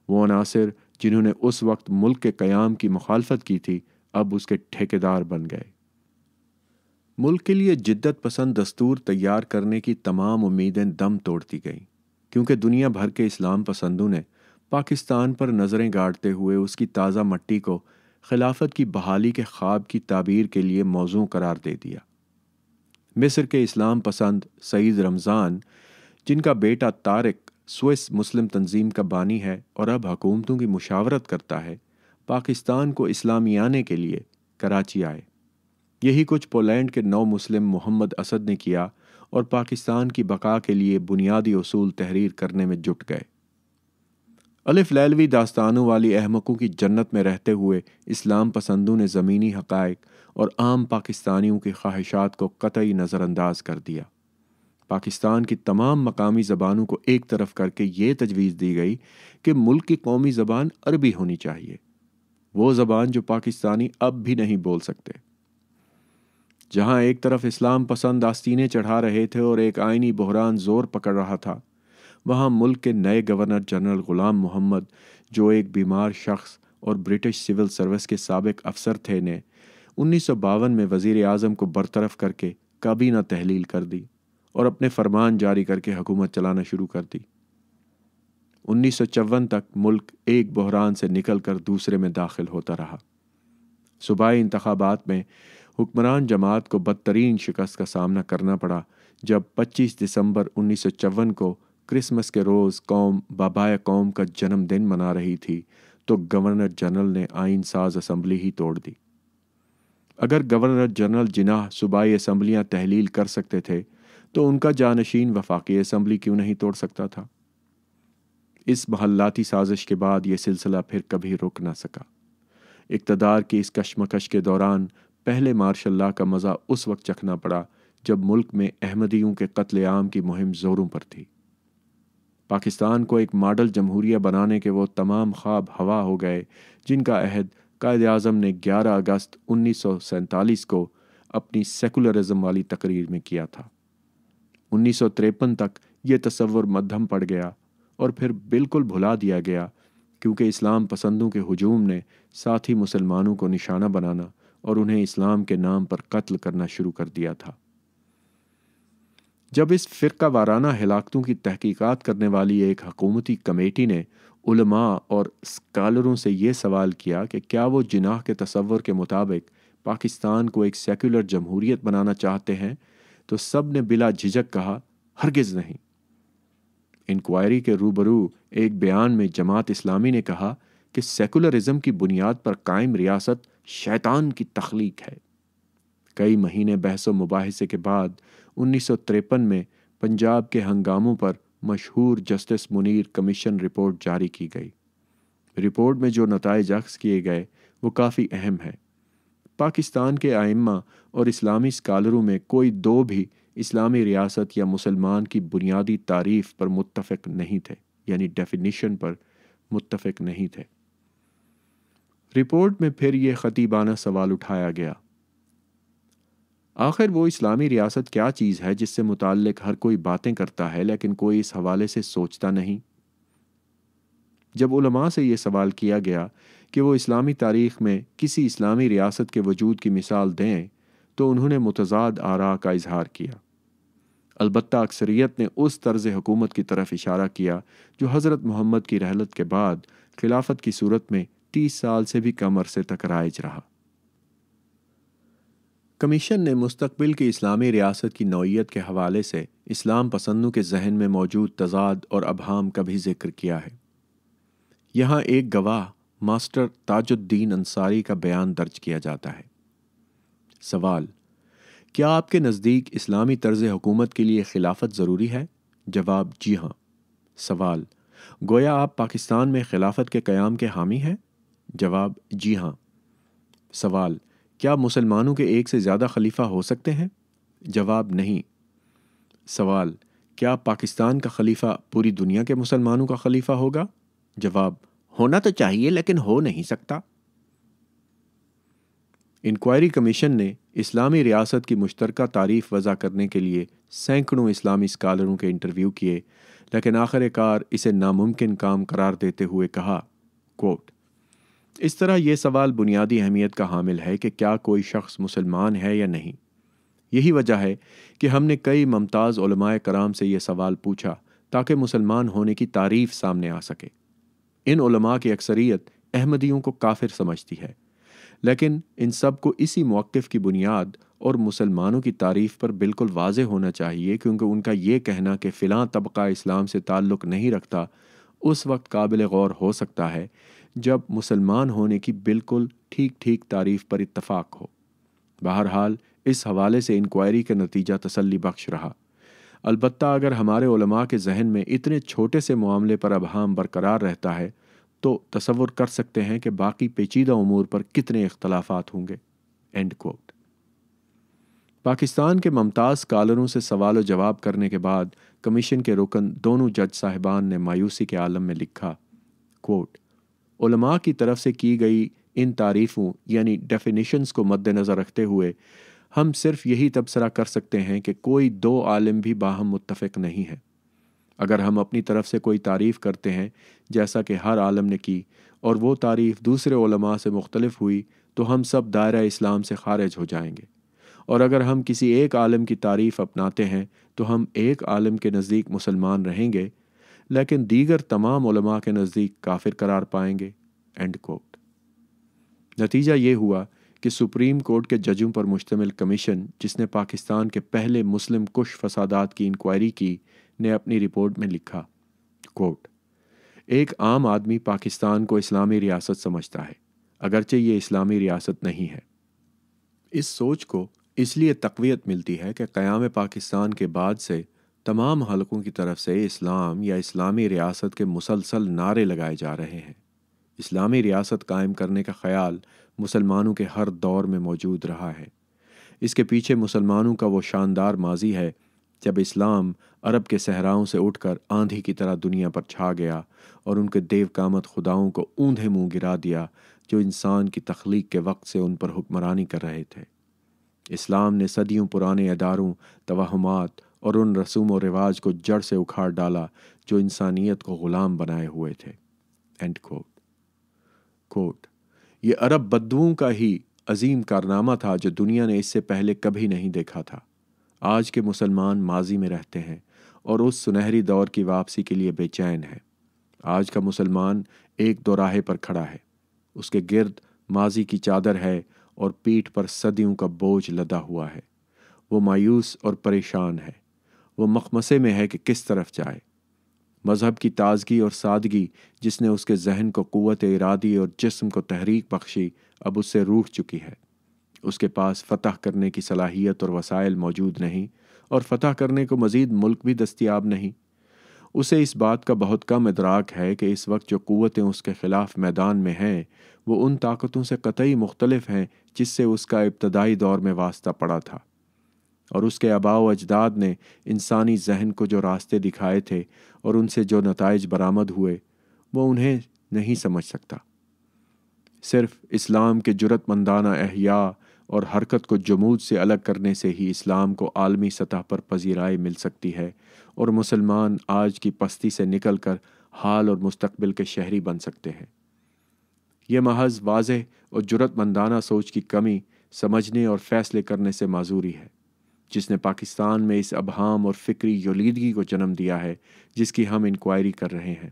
وہ عناصر جنہوں نے اس وقت ملک کے قیام کی مخالفت کی تھی اب اس کے ٹھیکیدار بن گئے۔ ملک کے لیے جدت پسند دستور تیار کرنے کی تمام امیدیں دم توڑتی گئیں، کیونکہ دنیا بھر کے اسلام پسندوں نے پاکستان پر نظریں گاڑتے ہوئے اس کی تازہ مٹی کو خلافت کی بحالی کے خواب کی تعبیر کے لیے موزوں قرار دے دیا۔ مصر کے اسلام پسند سعید رمضان، جن کا بیٹا طارق سوئس مسلم تنظیم کا بانی ہے اور اب حکومتوں کی مشاورت کرتا ہے، پاکستان کو اسلامیانے کے لیے کراچی آئے۔ یہی کچھ پولینڈ کے نو مسلم محمد اسد نے کیا اور پاکستان کی بقا کے لیے بنیادی اصول تحریر کرنے میں جٹ گئے۔ الف لیلوی داستانوں والی احمقوں کی جنت میں رہتے ہوئے اسلام پسندوں نے زمینی حقائق اور عام پاکستانیوں کی خواہشات کو قطعی نظر انداز کر دیا۔ پاکستان کی تمام مقامی زبانوں کو ایک طرف کر کے یہ تجویز دی گئی کہ ملک کی قومی زبان عربی ہونی چاہیے، وہ زبان جو پاکستانی اب بھی نہیں بول سکتے۔ جہاں ایک طرف اسلام پسند آستینے چڑھا رہے تھے اور ایک آئینی بحران زور پکڑ رہا تھا، وہاں ملک کے نئے گورنر جنرل غلام محمد، جو ایک بیمار شخص اور برٹش سول سروس کے سابق افسر تھے، نے 1952 میں وزیر اعظم کو برطرف کر کے کابینہ تحلیل کر دی اور اپنے فرمان جاری کر کے حکومت چلانا شروع کر دی۔ 1954 تک ملک ایک بحران سے نکل کر دوسرے میں داخل ہوتا رہا۔ صوبائی انتخابات میں حکمران جماعت کو بدترین شکست کا سامنا کرنا پڑا جب 25 دسمبر 1954 کو کرسمس کے روز قوم بابائے قوم کا جنم دن منا رہی تھی تو گورنر جنرل نے آئین ساز اسمبلی ہی توڑ دی۔ اگر گورنر جنرل جناح صوبائی اسمبلیاں تحلیل کر سکتے تھے تو ان کا جانشین وفاقی اسمبلی کیوں نہیں توڑ سکتا تھا؟ اس محلاتی سازش کے بعد یہ سلسلہ پھر کبھی رک نہ سکا۔ اقتدار کی اس کشمکش کے دوران پہلے مارشل لا کا مزہ اس وقت چکھنا پڑا جب ملک میں احمدیوں کے قتل عام کی مہم زوروں پر تھی۔ پاکستان کو ایک ماڈل جمہوریہ بنانے کے وہ تمام خواب ہوا ہو گئے جن کا عہد قائد اعظم نے 11 اگست 1947 کو اپنی سیکولرزم والی تقریر میں کیا تھا۔ 1953 تک یہ تصور مدھم پڑ گیا اور پھر بالکل بھلا دیا گیا، کیونکہ اسلام پسندوں کے ہجوم نے ساتھی مسلمانوں کو نشانہ بنانا اور انہیں اسلام کے نام پر قتل کرنا شروع کر دیا تھا۔ جب اس فرقہ وارانہ ہلاکتوں کی تحقیقات کرنے والی ایک حکومتی کمیٹی نے علماء اور اسکالروں سے یہ سوال کیا کہ کیا وہ جناح کے تصور کے مطابق پاکستان کو ایک سیکولر جمہوریت بنانا چاہتے ہیں، تو سب نے بلا جھجک کہا ہرگز نہیں۔ انکوائری کے روبرو ایک بیان میں جماعت اسلامی نے کہا کہ سیکولرزم کی بنیاد پر قائم ریاست شیطان کی تخلیق ہے۔ کئی مہینے بحث و مباحثے کے بعد 1953 میں پنجاب کے ہنگاموں پر مشہور جسٹس منیر کمیشن رپورٹ جاری کی گئی۔ رپورٹ میں جو نتائج اخذ کیے گئے وہ کافی اہم ہے۔ پاکستان کے ائمہ اور اسلامی اسکالروں میں کوئی دو بھی اسلامی ریاست یا مسلمان کی بنیادی تعریف پر متفق نہیں تھے، یعنی ڈیفینیشن پر متفق نہیں تھے۔ رپورٹ میں پھر یہ خطیبانہ سوال اٹھایا گیا، آخر وہ اسلامی ریاست کیا چیز ہے جس سے متعلق ہر کوئی باتیں کرتا ہے لیکن کوئی اس حوالے سے سوچتا نہیں؟ جب علماء سے یہ سوال کیا گیا کہ وہ اسلامی تاریخ میں کسی اسلامی ریاست کے وجود کی مثال دیں تو انہوں نے متضاد آراء کا اظہار کیا۔ البتہ اکثریت نے اس طرز حکومت کی طرف اشارہ کیا جو حضرت محمد کی رحلت کے بعد خلافت کی صورت میں 30 سال سے بھی کم عرصے تک رائج رہا۔ کمیشن نے مستقبل کی اسلامی ریاست کی نوعیت کے حوالے سے اسلام پسندوں کے ذہن میں موجود تضاد اور ابہام کا بھی ذکر کیا ہے۔ یہاں ایک گواہ ماسٹر تاج الدین انصاری کا بیان درج کیا جاتا ہے۔ سوال: کیا آپ کے نزدیک اسلامی طرز حکومت کے لیے خلافت ضروری ہے؟ جواب: جی ہاں۔ سوال: گویا آپ پاکستان میں خلافت کے قیام کے حامی ہیں؟ جواب: جی ہاں۔ سوال: کیا مسلمانوں کے ایک سے زیادہ خلیفہ ہو سکتے ہیں؟ جواب: نہیں۔ سوال: کیا پاکستان کا خلیفہ پوری دنیا کے مسلمانوں کا خلیفہ ہوگا؟ جواب: ہونا تو چاہیے لیکن ہو نہیں سکتا۔ انکوائری کمیشن نے اسلامی ریاست کی مشترکہ تعریف وضع کرنے کے لیے سینکڑوں اسلامی اسکالروں کے انٹرویو کیے، لیکن آخر کار اسے ناممکن کام قرار دیتے ہوئے کہا، کوٹ: اس طرح یہ سوال بنیادی اہمیت کا حامل ہے کہ کیا کوئی شخص مسلمان ہے یا نہیں۔ یہی وجہ ہے کہ ہم نے کئی ممتاز علماء کرام سے یہ سوال پوچھا تاکہ مسلمان ہونے کی تعریف سامنے آ سکے۔ ان علماء کی اکثریت احمدیوں کو کافر سمجھتی ہے، لیکن ان سب کو اسی موقف کی بنیاد اور مسلمانوں کی تعریف پر بالکل واضح ہونا چاہیے، کیونکہ ان کا یہ کہنا کہ فلاں طبقہ اسلام سے تعلق نہیں رکھتا اس وقت قابل غور ہو سکتا ہے جب مسلمان ہونے کی بالکل ٹھیک تعریف پر اتفاق ہو۔ بہرحال اس حوالے سے انکوائری کا نتیجہ تسلی بخش رہا۔ البتہ اگر ہمارے علماء کے ذہن میں اتنے چھوٹے سے معاملے پر ابہام برقرار رہتا ہے تو تصور کر سکتے ہیں کہ باقی پیچیدہ امور پر کتنے اختلافات ہوں گے۔ اینڈ کوٹ۔ پاکستان کے ممتاز اسکالروں سے سوال و جواب کرنے کے بعد کمیشن کے رکن دونوں جج صاحبان نے مایوسی کے عالم میں لکھا، کوٹ: علماء کی طرف سے کی گئی ان تعریفوں یعنی ڈیفینیشنز کو مد نظر رکھتے ہوئے ہم صرف یہی تبصرہ کر سکتے ہیں کہ کوئی دو عالم بھی باہم متفق نہیں ہے۔ اگر ہم اپنی طرف سے کوئی تعریف کرتے ہیں جیسا کہ ہر عالم نے کی اور وہ تعریف دوسرے علماء سے مختلف ہوئی تو ہم سب دائرہ اسلام سے خارج ہو جائیں گے، اور اگر ہم کسی ایک عالم کی تعریف اپناتے ہیں تو ہم ایک عالم کے نزدیک مسلمان رہیں گے لیکن دیگر تمام علماء کے نزدیک کافر قرار پائیں گے۔ End quote. نتیجہ یہ ہوا کہ سپریم کورٹ کے ججوں پر مشتمل کمیشن، جس نے پاکستان کے پہلے مسلم کش فسادات کی انکوائری کی، نے اپنی رپورٹ میں لکھا، کوٹ: ایک عام آدمی پاکستان کو اسلامی ریاست سمجھتا ہے، اگرچہ یہ اسلامی ریاست نہیں ہے۔ اس سوچ کو اس لیے تقویت ملتی ہے کہ قیام پاکستان کے بعد سے تمام حلقوں کی طرف سے اسلام یا اسلامی ریاست کے مسلسل نعرے لگائے جا رہے ہیں۔ اسلامی ریاست قائم کرنے کا خیال مسلمانوں کے ہر دور میں موجود رہا ہے۔ اس کے پیچھے مسلمانوں کا وہ شاندار ماضی ہے جب اسلام عرب کے صحراؤں سے اٹھ کر آندھی کی طرح دنیا پر چھا گیا اور ان کے دیو کامت خداؤں کو اوندھے منہ گرا دیا جو انسان کی تخلیق کے وقت سے ان پر حکمرانی کر رہے تھے۔ اسلام نے صدیوں پرانے اداروں، توہمات اور ان رسوم و رواج کو جڑ سے اکھاڑ ڈالا جو انسانیت کو غلام بنائے ہوئے تھے۔ And quote. کوٹ: یہ عرب بدوؤں کا ہی عظیم کارنامہ تھا جو دنیا نے اس سے پہلے کبھی نہیں دیکھا تھا۔ آج کے مسلمان ماضی میں رہتے ہیں اور اس سنہری دور کی واپسی کے لیے بے چین ہے۔ آج کا مسلمان ایک دوراہے پر کھڑا ہے، اس کے گرد ماضی کی چادر ہے اور پیٹھ پر صدیوں کا بوجھ لدا ہوا ہے۔ وہ مایوس اور پریشان ہے، وہ مخمصے میں ہے کہ کس طرف جائے۔ مذہب کی تازگی اور سادگی جس نے اس کے ذہن کو قوت ارادی اور جسم کو تحریک بخشی اب اس سے روٹھ چکی ہے۔ اس کے پاس فتح کرنے کی صلاحیت اور وسائل موجود نہیں، اور فتح کرنے کو مزید ملک بھی دستیاب نہیں۔ اسے اس بات کا بہت کم ادراک ہے کہ اس وقت جو قوتیں اس کے خلاف میدان میں ہیں وہ ان طاقتوں سے قطعی مختلف ہیں جس سے اس کا ابتدائی دور میں واسطہ پڑا تھا، اور اس کے آباء و اجداد نے انسانی ذہن کو جو راستے دکھائے تھے اور ان سے جو نتائج برآمد ہوئے وہ انہیں نہیں سمجھ سکتا۔ صرف اسلام کے جرأت مندانہ احیاء اور حرکت کو جمود سے الگ کرنے سے ہی اسلام کو عالمی سطح پر پذیرائی مل سکتی ہے اور مسلمان آج کی پستی سے نکل کر حال اور مستقبل کے شہری بن سکتے ہیں۔ یہ محض واضح اور جرأت مندانہ سوچ کی کمی سمجھنے اور فیصلے کرنے سے معذوری ہے جس نے پاکستان میں اس ابہام اور فکری یلیدگی کو جنم دیا ہے جس کی ہم انکوائری کر رہے ہیں۔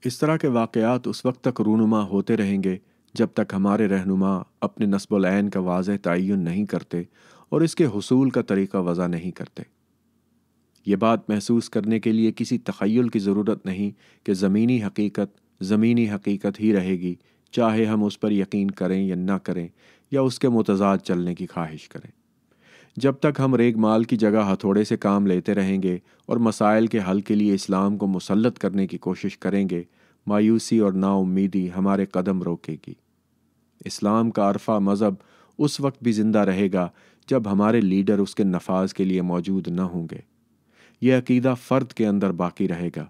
اس طرح کے واقعات اس وقت تک رونما ہوتے رہیں گے جب تک ہمارے رہنما اپنے نصب العین کا واضح تعین نہیں کرتے اور اس کے حصول کا طریقہ وضع نہیں کرتے۔ یہ بات محسوس کرنے کے لیے کسی تخیل کی ضرورت نہیں کہ زمینی حقیقت ہی رہے گی، چاہے ہم اس پر یقین کریں یا نہ کریں یا اس کے متضاد چلنے کی خواہش کریں۔ جب تک ہم ریگ مال کی جگہ ہتھوڑے سے کام لیتے رہیں گے اور مسائل کے حل کے لیے اسلام کو مسلط کرنے کی کوشش کریں گے، مایوسی اور نا امیدی ہمارے قدم روکے گی۔ اسلام کا عرفہ مذہب اس وقت بھی زندہ رہے گا جب ہمارے لیڈر اس کے نفاذ کے لیے موجود نہ ہوں گے۔ یہ عقیدہ فرد کے اندر باقی رہے گا،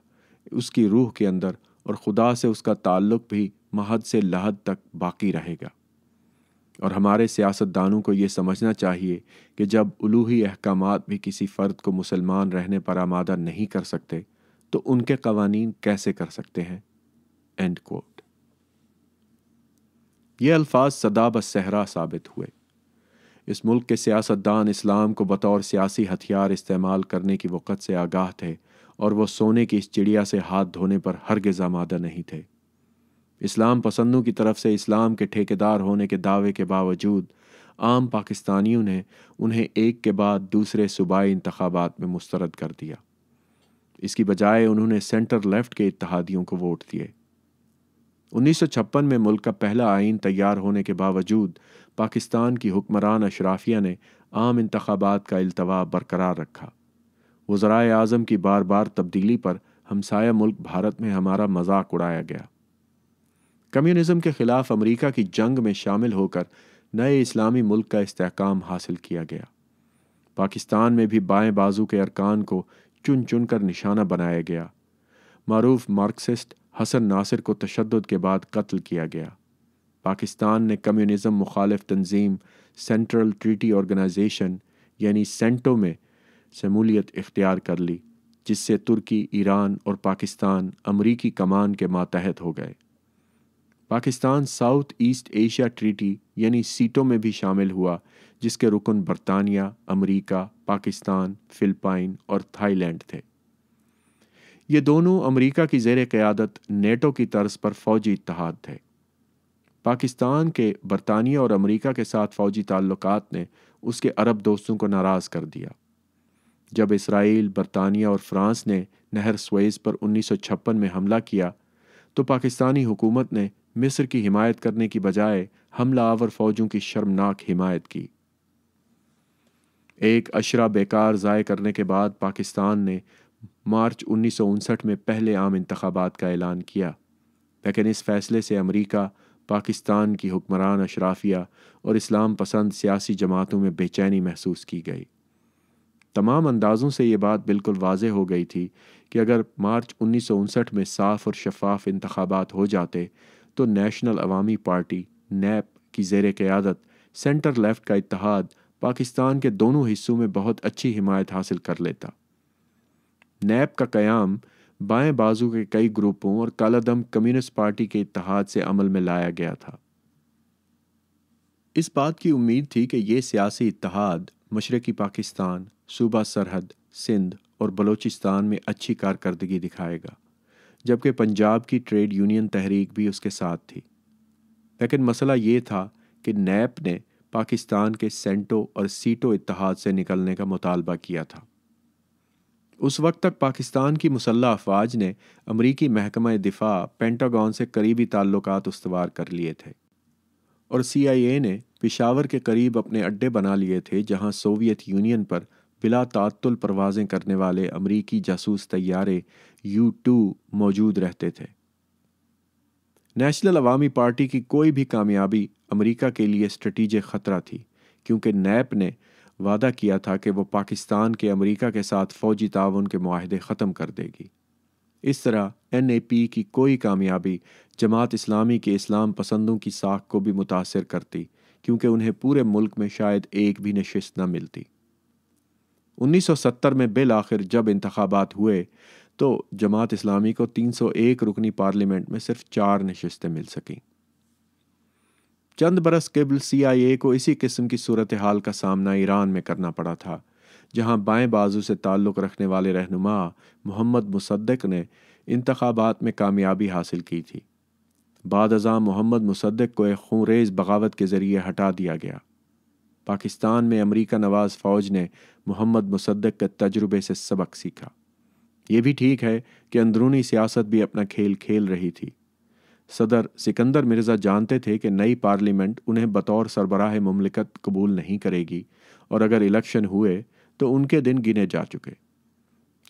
اس کی روح کے اندر، اور خدا سے اس کا تعلق بھی محد سے لحد تک باقی رہے گا۔ اور ہمارے سیاستدانوں کو یہ سمجھنا چاہیے کہ جب الوہی احکامات بھی کسی فرد کو مسلمان رہنے پر آمادہ نہیں کر سکتے تو ان کے قوانین کیسے کر سکتے ہیں؟ End quote. یہ الفاظ صدا بصحرا ثابت ہوئے۔ اس ملک کے سیاستدان اسلام کو بطور سیاسی ہتھیار استعمال کرنے کی وقت سے آگاہ تھے، اور وہ سونے کی اس چڑیا سے ہاتھ دھونے پر ہرگز آمادہ نہیں تھے۔ اسلام پسندوں کی طرف سے اسلام کے ٹھیکیدار ہونے کے دعوے کے باوجود عام پاکستانیوں نے انہیں ایک کے بعد دوسرے صوبائی انتخابات میں مسترد کر دیا۔ اس کی بجائے انہوں نے سینٹر لیفٹ کے اتحادیوں کو ووٹ دیے۔ 1956 میں ملک کا پہلا آئین تیار ہونے کے باوجود پاکستان کی حکمران اشرافیہ نے عام انتخابات کا التوا برقرار رکھا۔ وزرائے اعظم کی بار بار تبدیلی پر ہمسایہ ملک بھارت میں ہمارا مذاق اڑایا گیا۔ کمیونزم کے خلاف امریکہ کی جنگ میں شامل ہو کر نئے اسلامی ملک کا استحکام حاصل کیا گیا۔ پاکستان میں بھی بائیں بازو کے ارکان کو چن چن کر نشانہ بنایا گیا۔ معروف مارکسسٹ حسن ناصر کو تشدد کے بعد قتل کیا گیا۔ پاکستان نے کمیونزم مخالف تنظیم سینٹرل ٹریٹی آرگنائزیشن یعنی سینٹو میں شمولیت اختیار کر لی، جس سے ترکی، ایران اور پاکستان امریکی کمان کے ماتحت ہو گئے۔ Pakistan South East Asia Treaty یعنی سیٹو میں بھی شامل ہوا، جس کے رکن برطانیہ، امریکہ، پاکستان، فلپائن اور تھائی لینڈ تھے۔ یہ دونوں امریکہ کی زیر قیادت نیٹو کی طرز پر فوجی اتحاد تھے۔ پاکستان کے برطانیہ اور امریکہ کے ساتھ فوجی تعلقات نے اس کے عرب دوستوں کو ناراض کر دیا۔ جب اسرائیل، برطانیہ اور فرانس نے نہر سوئز پر 1956 میں حملہ کیا تو پاکستانی حکومت نے مصر کی حمایت کرنے کی بجائے حملہ آور فوجوں کی شرمناک حمایت کی۔ ایک اشرا بیکار ضائع کرنے کے بعد پاکستان نے مارچ 1959 میں پہلے عام انتخابات کا اعلان کیا، لیکن اس فیصلے سے امریکہ، پاکستان کی حکمران اشرافیہ اور اسلام پسند سیاسی جماعتوں میں بے چینی محسوس کی گئی۔ تمام اندازوں سے یہ بات بالکل واضح ہو گئی تھی کہ اگر مارچ 1959 میں صاف اور شفاف انتخابات ہو جاتے تو نیشنل عوامی پارٹی نیپ کی زیر قیادت سینٹر لیفٹ کا اتحاد پاکستان کے دونوں حصوں میں بہت اچھی حمایت حاصل کر لیتا۔ نیپ کا قیام بائیں بازو کے کئی گروپوں اور کالعدم کمیونسٹ پارٹی کے اتحاد سے عمل میں لایا گیا تھا۔ اس بات کی امید تھی کہ یہ سیاسی اتحاد مشرقی پاکستان، صوبہ سرحد، سندھ اور بلوچستان میں اچھی کارکردگی دکھائے گا، جبکہ پنجاب کی ٹریڈ یونین تحریک بھی اس کے ساتھ تھی۔ لیکن مسئلہ یہ تھا کہ نیپ نے پاکستان کے سینٹو اور سیٹو اتحاد سے نکلنے کا مطالبہ کیا تھا۔ اس وقت تک پاکستان کی مسلح افواج نے امریکی محکمہ دفاع پینٹاگون سے قریبی تعلقات استوار کر لیے تھے، اور CIA نے پشاور کے قریب اپنے اڈے بنا لیے تھے، جہاں سوویت یونین پر بلا تعطل پروازیں کرنے والے امریکی جاسوس طیارے U-2 موجود رہتے تھے۔ نیشنل عوامی پارٹی کی کوئی بھی کامیابی امریکہ کے لیے اسٹریٹجک خطرہ تھی، کیونکہ نیپ نے وعدہ کیا تھا کہ وہ پاکستان کے امریکہ کے ساتھ فوجی تعاون کے معاہدے ختم کر دے گی۔ اس طرح NAP کی کوئی کامیابی جماعت اسلامی کے اسلام پسندوں کی ساکھ کو بھی متاثر کرتی، کیونکہ انہیں پورے ملک میں شاید ایک بھی نشست نہ ملتی۔ 1970 میں بالآخر جب انتخابات ہوئے تو جماعت اسلامی کو 301 رکنی پارلیمنٹ میں صرف 4 نشستیں مل سکیں۔ چند برس قبل CIA کو اسی قسم کی صورتحال کا سامنا ایران میں کرنا پڑا تھا، جہاں بائیں بازو سے تعلق رکھنے والے رہنما محمد مصدق نے انتخابات میں کامیابی حاصل کی تھی۔ بعد ازاں محمد مصدق کو ایک خونریز بغاوت کے ذریعے ہٹا دیا گیا۔ پاکستان میں امریکہ نواز فوج نے محمد مصدق کے تجربے سے سبق سیکھا۔ یہ بھی ٹھیک ہے کہ اندرونی سیاست بھی اپنا کھیل کھیل رہی تھی۔ صدر سکندر مرزا جانتے تھے کہ نئی پارلیمنٹ انہیں بطور سربراہ مملکت قبول نہیں کرے گی، اور اگر الیکشن ہوئے تو ان کے دن گنے جا چکے۔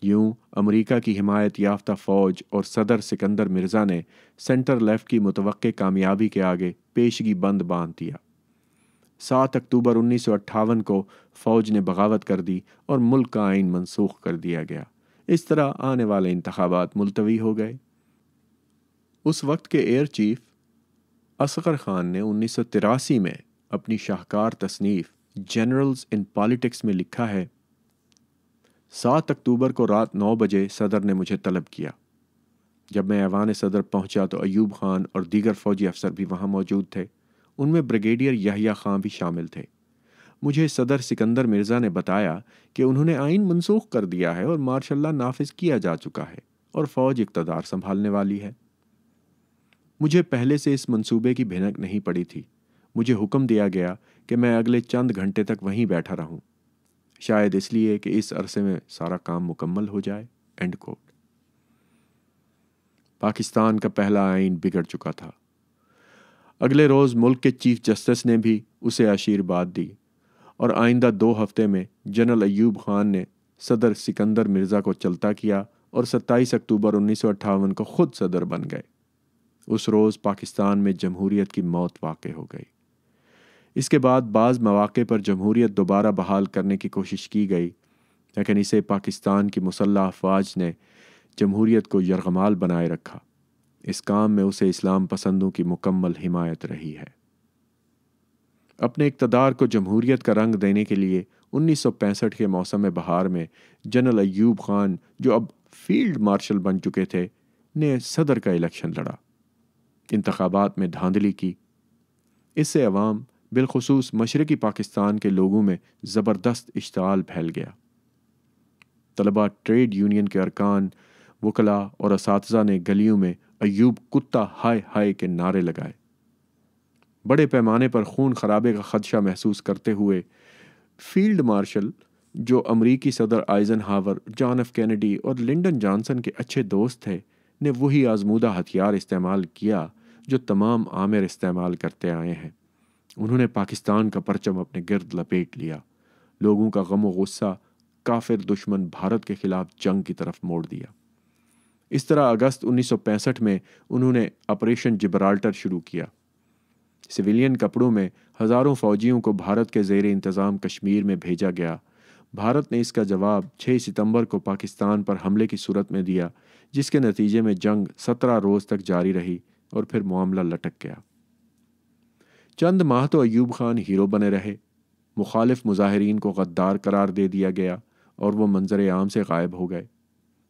یوں امریکہ کی حمایت یافتہ فوج اور صدر سکندر مرزا نے سینٹر لیفٹ کی متوقع کامیابی کے آگے پیشگی بند باندھ دیا۔ 7 اکتوبر 1958 کو فوج نے بغاوت کر دی اور ملک کا آئین منسوخ کر دیا گیا۔ اس طرح آنے والے انتخابات ملتوی ہو گئے۔ اس وقت کے ایئر چیف اصغر خان نے 1983 میں اپنی شاہکار تصنیف جنرلز ان پالیٹکس میں لکھا ہے، 7 اکتوبر کو رات 9 بجے صدر نے مجھے طلب کیا۔ جب میں ایوان صدر پہنچا تو ایوب خان اور دیگر فوجی افسر بھی وہاں موجود تھے، ان میں بریگیڈیئر یحییٰ خان بھی شامل تھے۔ مجھے صدر سکندر مرزا نے بتایا کہ انہوں نے آئین منسوخ کر دیا ہے اور مارشل لا نافذ کیا جا چکا ہے اور فوج اقتدار سنبھالنے والی ہے۔ مجھے پہلے سے اس منصوبے کی بھنک نہیں پڑی تھی۔ مجھے حکم دیا گیا کہ میں اگلے چند گھنٹے تک وہیں بیٹھا رہوں، شاید اس لیے کہ اس عرصے میں سارا کام مکمل ہو جائے۔ And quote. پاکستان کا پہلا آئین بگڑ چکا تھا۔ اگلے روز ملک کے چیف جسٹس نے بھی اسے آشیرواد دی، اور آئندہ 2 ہفتے میں جنرل ایوب خان نے صدر سکندر مرزا کو چلتا کیا اور 27 اکتوبر 1958 کو خود صدر بن گئے۔ اس روز پاکستان میں جمہوریت کی موت واقع ہو گئی۔ اس کے بعد بعض مواقع پر جمہوریت دوبارہ بحال کرنے کی کوشش کی گئی، لیکن اسے پاکستان کی مسلح افواج نے جمہوریت کو یرغمال بنائے رکھا۔ اس کام میں اسے اسلام پسندوں کی مکمل حمایت رہی ہے۔ اپنے اقتدار کو جمہوریت کا رنگ دینے کے لیے 1965 کے موسم بہار میں جنرل ایوب خان، جو اب فیلڈ مارشل بن چکے تھے، نے صدر کا الیکشن لڑا، انتخابات میں دھاندلی کی۔ اس سے عوام، بالخصوص مشرقی پاکستان کے لوگوں میں زبردست اشتعال پھیل گیا۔ طلبہ، ٹریڈ یونین کے ارکان، وکلاء اور اساتذہ نے گلیوں میں ایوب کتا ہائے ہائے کے نعرے لگائے۔ بڑے پیمانے پر خون خرابے کا خدشہ محسوس کرتے ہوئے فیلڈ مارشل، جو امریکی صدر آئزن ہاور، جان ایف کینیڈی اور لنڈن جانسن کے اچھے دوست تھے، نے وہی آزمودہ ہتھیار استعمال کیا جو تمام آمر استعمال کرتے آئے ہیں۔ انہوں نے پاکستان کا پرچم اپنے گرد لپیٹ لیا، لوگوں کا غم و غصہ کافر دشمن بھارت کے خلاف جنگ کی طرف موڑ دیا۔ اس طرح اگست 1965 میں انہوں نے آپریشن جبرالٹر شروع کیا۔ سویلین کپڑوں میں ہزاروں فوجیوں کو بھارت کے زیر انتظام کشمیر میں بھیجا گیا۔ بھارت نے اس کا جواب 6 ستمبر کو پاکستان پر حملے کی صورت میں دیا، جس کے نتیجے میں جنگ 17 روز تک جاری رہی اور پھر معاملہ لٹک گیا۔ چند ماہ تو ایوب خان ہیرو بنے رہے، مخالف مظاہرین کو غدار قرار دے دیا گیا اور وہ منظر عام سے غائب ہو گئے۔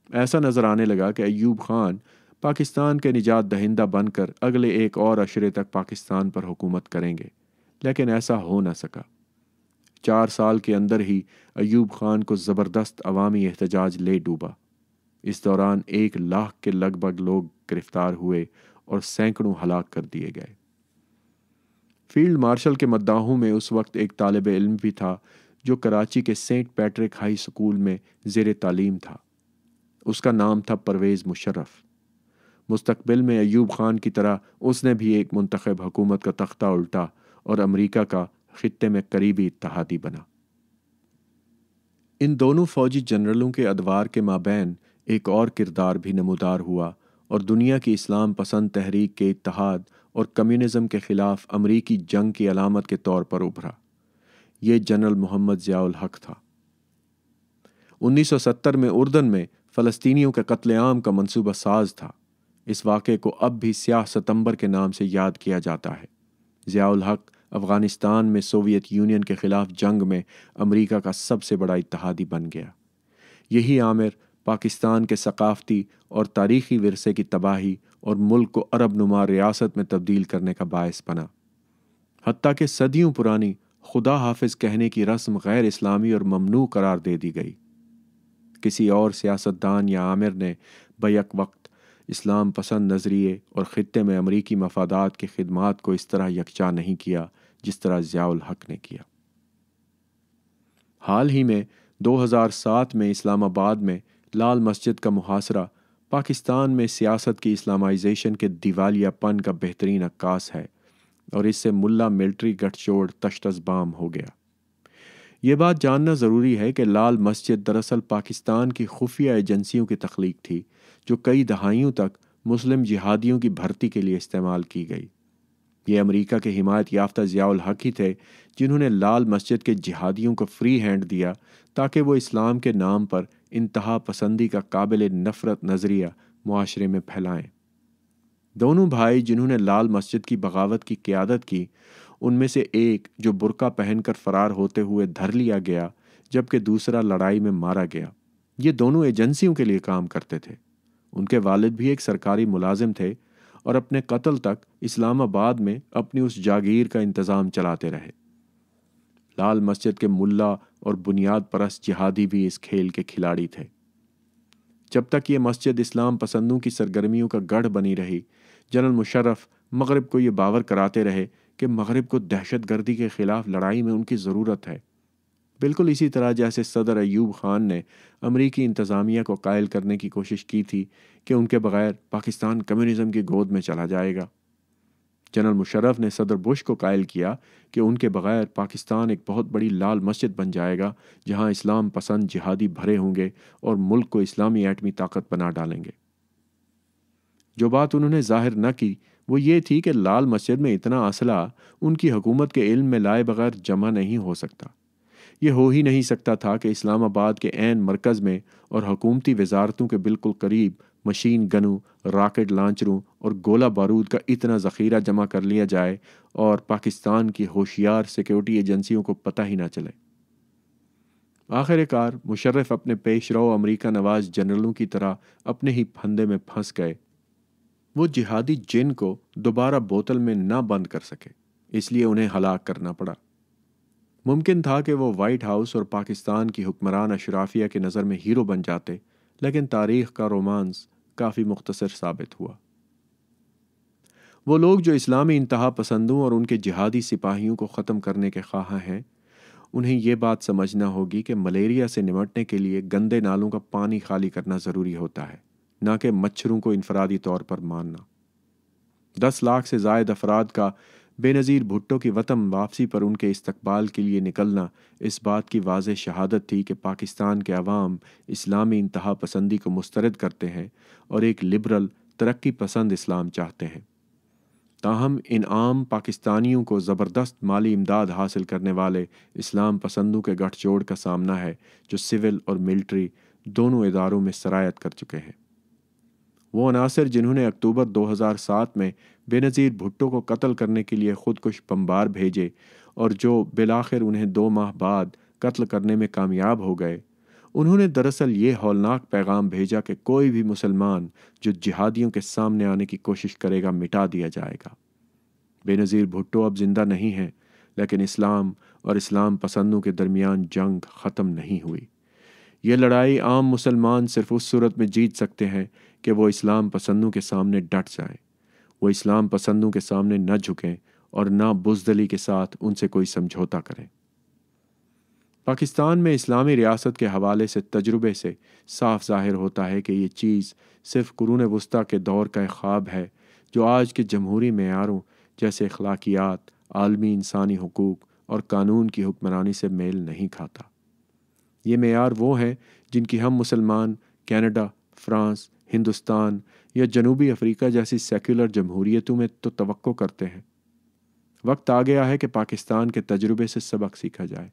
ایسا نظر آنے لگا کہ ایوب خان پاکستان کے نجات دہندہ بن کر اگلے ایک اور عشرے تک پاکستان پر حکومت کریں گے، لیکن ایسا ہو نہ سکا۔ 4 سال کے اندر ہی ایوب خان کو زبردست عوامی احتجاج لے ڈوبا۔ اس دوران 1 لاکھ کے لگ بھگ لوگ گرفتار ہوئے اور سینکڑوں ہلاک کر دیے گئے۔ فیلڈ مارشل کے مداحوں میں اس وقت ایک طالب علم بھی تھا جو کراچی کے سینٹ پیٹرک ہائی سکول میں زیر تعلیم تھا۔ اس کا نام تھا پرویز مشرف۔ مستقبل میں ایوب خان کی طرح اس نے بھی ایک منتخب حکومت کا تختہ الٹا اور امریکہ کا خطے میں قریبی اتحادی بنا۔ ان دونوں فوجی جنرلوں کے ادوار کے مابین ایک اور کردار بھی نمودار ہوا اور دنیا کی اسلام پسند تحریک کے اتحاد اور کمیونزم کے خلاف امریکی جنگ کی علامت کے طور پر ابھرا۔ یہ جنرل محمد ضیاء الحق تھا۔ 1970 میں اردن میں فلسطینیوں کے قتل عام کا منصوبہ ساز تھا۔ اس واقعے کو اب بھی سیاہ ستمبر کے نام سے یاد کیا جاتا ہے۔ ضیاء الحق افغانستان میں سوویت یونین کے خلاف جنگ میں امریکہ کا سب سے بڑا اتحادی بن گیا۔ یہی عامر پاکستان کے ثقافتی اور تاریخی ورثے کی تباہی اور ملک کو عرب نما ریاست میں تبدیل کرنے کا باعث بنا۔ حتیٰ کہ صدیوں پرانی خدا حافظ کہنے کی رسم غیر اسلامی اور ممنوع قرار دے دی گئی۔ کسی اور سیاستدان یا عامر نے بیک وقت اسلام پسند نظریے اور خطے میں امریکی مفادات کی خدمات کو اس طرح یکجا نہیں کیا جس طرح ضیاء الحق نے کیا۔ حال ہی میں 2007 میں اسلام آباد میں لال مسجد کا محاصرہ پاکستان میں سیاست کی اسلامائزیشن کے دیوالیہ پن کا بہترین عکاس ہے، اور اس سے ملا ملٹری گٹھ جوڑ تشتز بام ہو گیا۔ یہ بات جاننا ضروری ہے کہ لال مسجد دراصل پاکستان کی خفیہ ایجنسیوں کی تخلیق تھی جو کئی دہائیوں تک مسلم جہادیوں کی بھرتی کے لیے استعمال کی گئی۔ یہ امریکہ کے حمایت یافتہ ضیاء الحق ہی تھے جنہوں نے لال مسجد کے جہادیوں کو فری ہینڈ دیا تاکہ وہ اسلام کے نام پر انتہا پسندی کا قابل نفرت نظریہ معاشرے میں پھیلائیں۔ دونوں بھائی جنہوں نے لال مسجد کی بغاوت کی قیادت کی، ان میں سے ایک جو برقع پہن کر فرار ہوتے ہوئے دھر لیا گیا جبکہ دوسرا لڑائی میں مارا گیا، یہ دونوں ایجنسیوں کے لیے کام کرتے تھے۔ ان کے والد بھی ایک سرکاری ملازم تھے اور اپنے قتل تک اسلام آباد میں اپنی اس جاگیر کا انتظام چلاتے رہے۔ لال مسجد کے ملا اور بنیاد پرست جہادی بھی اس کھیل کے کھلاڑی تھے۔ جب تک یہ مسجد اسلام پسندوں کی سرگرمیوں کا گڑھ بنی رہی، جنرل مشرف مغرب کو یہ باور کراتے رہے کہ مغرب کو دہشت گردی کے خلاف لڑائی میں ان کی ضرورت ہے، بالکل اسی طرح جیسے صدر ایوب خان نے امریکی انتظامیہ کو قائل کرنے کی کوشش کی تھی کہ ان کے بغیر پاکستان کمیونزم کی گود میں چلا جائے گا۔ جنرل مشرف نے صدر بش کو قائل کیا کہ ان کے بغیر پاکستان ایک بہت بڑی لال مسجد بن جائے گا جہاں اسلام پسند جہادی بھرے ہوں گے اور ملک کو اسلامی ایٹمی طاقت بنا ڈالیں گے۔ جو بات انہوں نے ظاہر نہ کی وہ یہ تھی کہ لال مسجد میں اتنا اسلحہ ان کی حکومت کے علم میں لائے بغیر جمع نہیں ہو سکتا۔ یہ ہو ہی نہیں سکتا تھا کہ اسلام آباد کے عین مرکز میں اور حکومتی وزارتوں کے بالکل قریب مشین گنوں، راکٹ لانچروں اور گولہ بارود کا اتنا ذخیرہ جمع کر لیا جائے اور پاکستان کی ہوشیار سیکیورٹی ایجنسیوں کو پتہ ہی نہ چلے۔ آخر کار مشرف اپنے پیش رو امریکہ نواز جنرلوں کی طرح اپنے ہی پھندے میں پھنس گئے۔ وہ جہادی جن کو دوبارہ بوتل میں نہ بند کر سکے، اس لیے انہیں ہلاک کرنا پڑا۔ ممکن تھا کہ وہ وائٹ ہاؤس اور پاکستان کی حکمران اشرافیہ کی نظر میں ہیرو بن جاتے، لیکن تاریخ کا رومانس کافی مختصر ثابت ہوا۔ وہ لوگ جو اسلامی انتہا پسندوں اور ان کے جہادی سپاہیوں کو ختم کرنے کے خواہاں ہیں، انہیں یہ بات سمجھنا ہوگی کہ ملیریا سے نمٹنے کے لیے گندے نالوں کا پانی خالی کرنا ضروری ہوتا ہے، نہ کہ مچھروں کو انفرادی طور پر مارنا۔ 10 لاکھ سے زائد افراد کا بے نظیر بھٹو کی وطن واپسی پر ان کے استقبال کے لیے نکلنا اس بات کی واضح شہادت تھی کہ پاکستان کے عوام اسلامی انتہا پسندی کو مسترد کرتے ہیں اور ایک لبرل ترقی پسند اسلام چاہتے ہیں۔ تاہم ان عام پاکستانیوں کو زبردست مالی امداد حاصل کرنے والے اسلام پسندوں کے گٹھ جوڑ کا سامنا ہے جو سول اور ملٹری دونوں اداروں میں سرایت کر چکے ہیں۔ وہ عناصر جنہوں نے اکتوبر 2007 میں بے نظیر بھٹو کو قتل کرنے کے لیے خودکش بمبار بھیجے اور جو بالآخر انہیں 2 ماہ بعد قتل کرنے میں کامیاب ہو گئے، انہوں نے دراصل یہ ہولناک پیغام بھیجا کہ کوئی بھی مسلمان جو جہادیوں کے سامنے آنے کی کوشش کرے گا مٹا دیا جائے گا۔ بے نظیر بھٹو اب زندہ نہیں ہیں، لیکن اسلام اور اسلام پسندوں کے درمیان جنگ ختم نہیں ہوئی۔ یہ لڑائی عام مسلمان صرف اس صورت میں جیت سکتے ہیں کہ وہ اسلام پسندوں کے سامنے ڈٹ جائیں، وہ اسلام پسندوں کے سامنے نہ جھکیں اور نہ بزدلی کے ساتھ ان سے کوئی سمجھوتا کریں۔ پاکستان میں اسلامی ریاست کے حوالے سے تجربے سے صاف ظاہر ہوتا ہے کہ یہ چیز صرف قرون وسطیٰ کے دور کا ایک خواب ہے جو آج کے جمہوری معیاروں جیسے اخلاقیات، عالمی انسانی حقوق اور قانون کی حکمرانی سے میل نہیں کھاتا۔ یہ معیار وہ ہیں جن کی ہم مسلمان کینیڈا، فرانس، ہندوستان یا جنوبی افریقہ جیسی سیکولر جمہوریتوں میں تو توقع کرتے ہیں۔ وقت آ گیا ہے کہ پاکستان کے تجربے سے سبق سیکھا جائے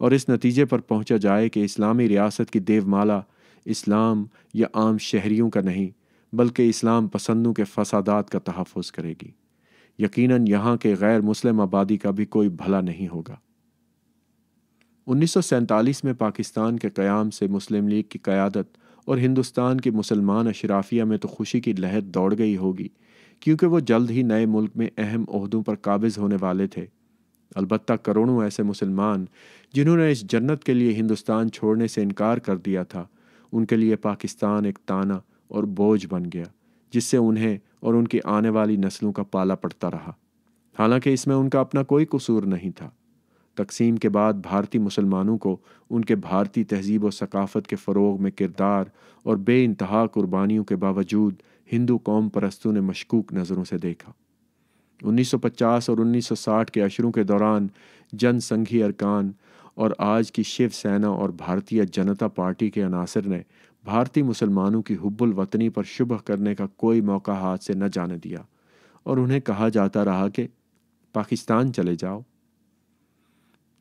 اور اس نتیجے پر پہنچا جائے کہ اسلامی ریاست کی دیومالا اسلام یا عام شہریوں کا نہیں بلکہ اسلام پسندوں کے فسادات کا تحفظ کرے گی۔ یقیناً یہاں کے غیر مسلم آبادی کا بھی کوئی بھلا نہیں ہوگا۔ 1947 میں پاکستان کے قیام سے مسلم لیگ کی قیادت اور ہندوستان کی مسلمان اشرافیہ میں تو خوشی کی لہر دوڑ گئی ہوگی، کیونکہ وہ جلد ہی نئے ملک میں اہم عہدوں پر قابض ہونے والے تھے۔ البتہ کروڑوں ایسے مسلمان جنہوں نے اس جنت کے لیے ہندوستان چھوڑنے سے انکار کر دیا تھا، ان کے لیے پاکستان ایک تانا اور بوجھ بن گیا جس سے انہیں اور ان کی آنے والی نسلوں کا پالا پڑتا رہا، حالانکہ اس میں ان کا اپنا کوئی قصور نہیں تھا۔ تقسیم کے بعد بھارتی مسلمانوں کو ان کے بھارتی تہذیب و ثقافت کے فروغ میں کردار اور بے انتہا قربانیوں کے باوجود ہندو قوم پرستوں نے مشکوک نظروں سے دیکھا۔ 1950 اور 1960 کے عشروں کے دوران جن سنگھی ارکان اور آج کی شیو سینا اور بھارتیہ جنتا پارٹی کے عناصر نے بھارتی مسلمانوں کی حب الوطنی پر شبہ کرنے کا کوئی موقع ہاتھ سے نہ جانے دیا، اور انہیں کہا جاتا رہا کہ پاکستان چلے جاؤ۔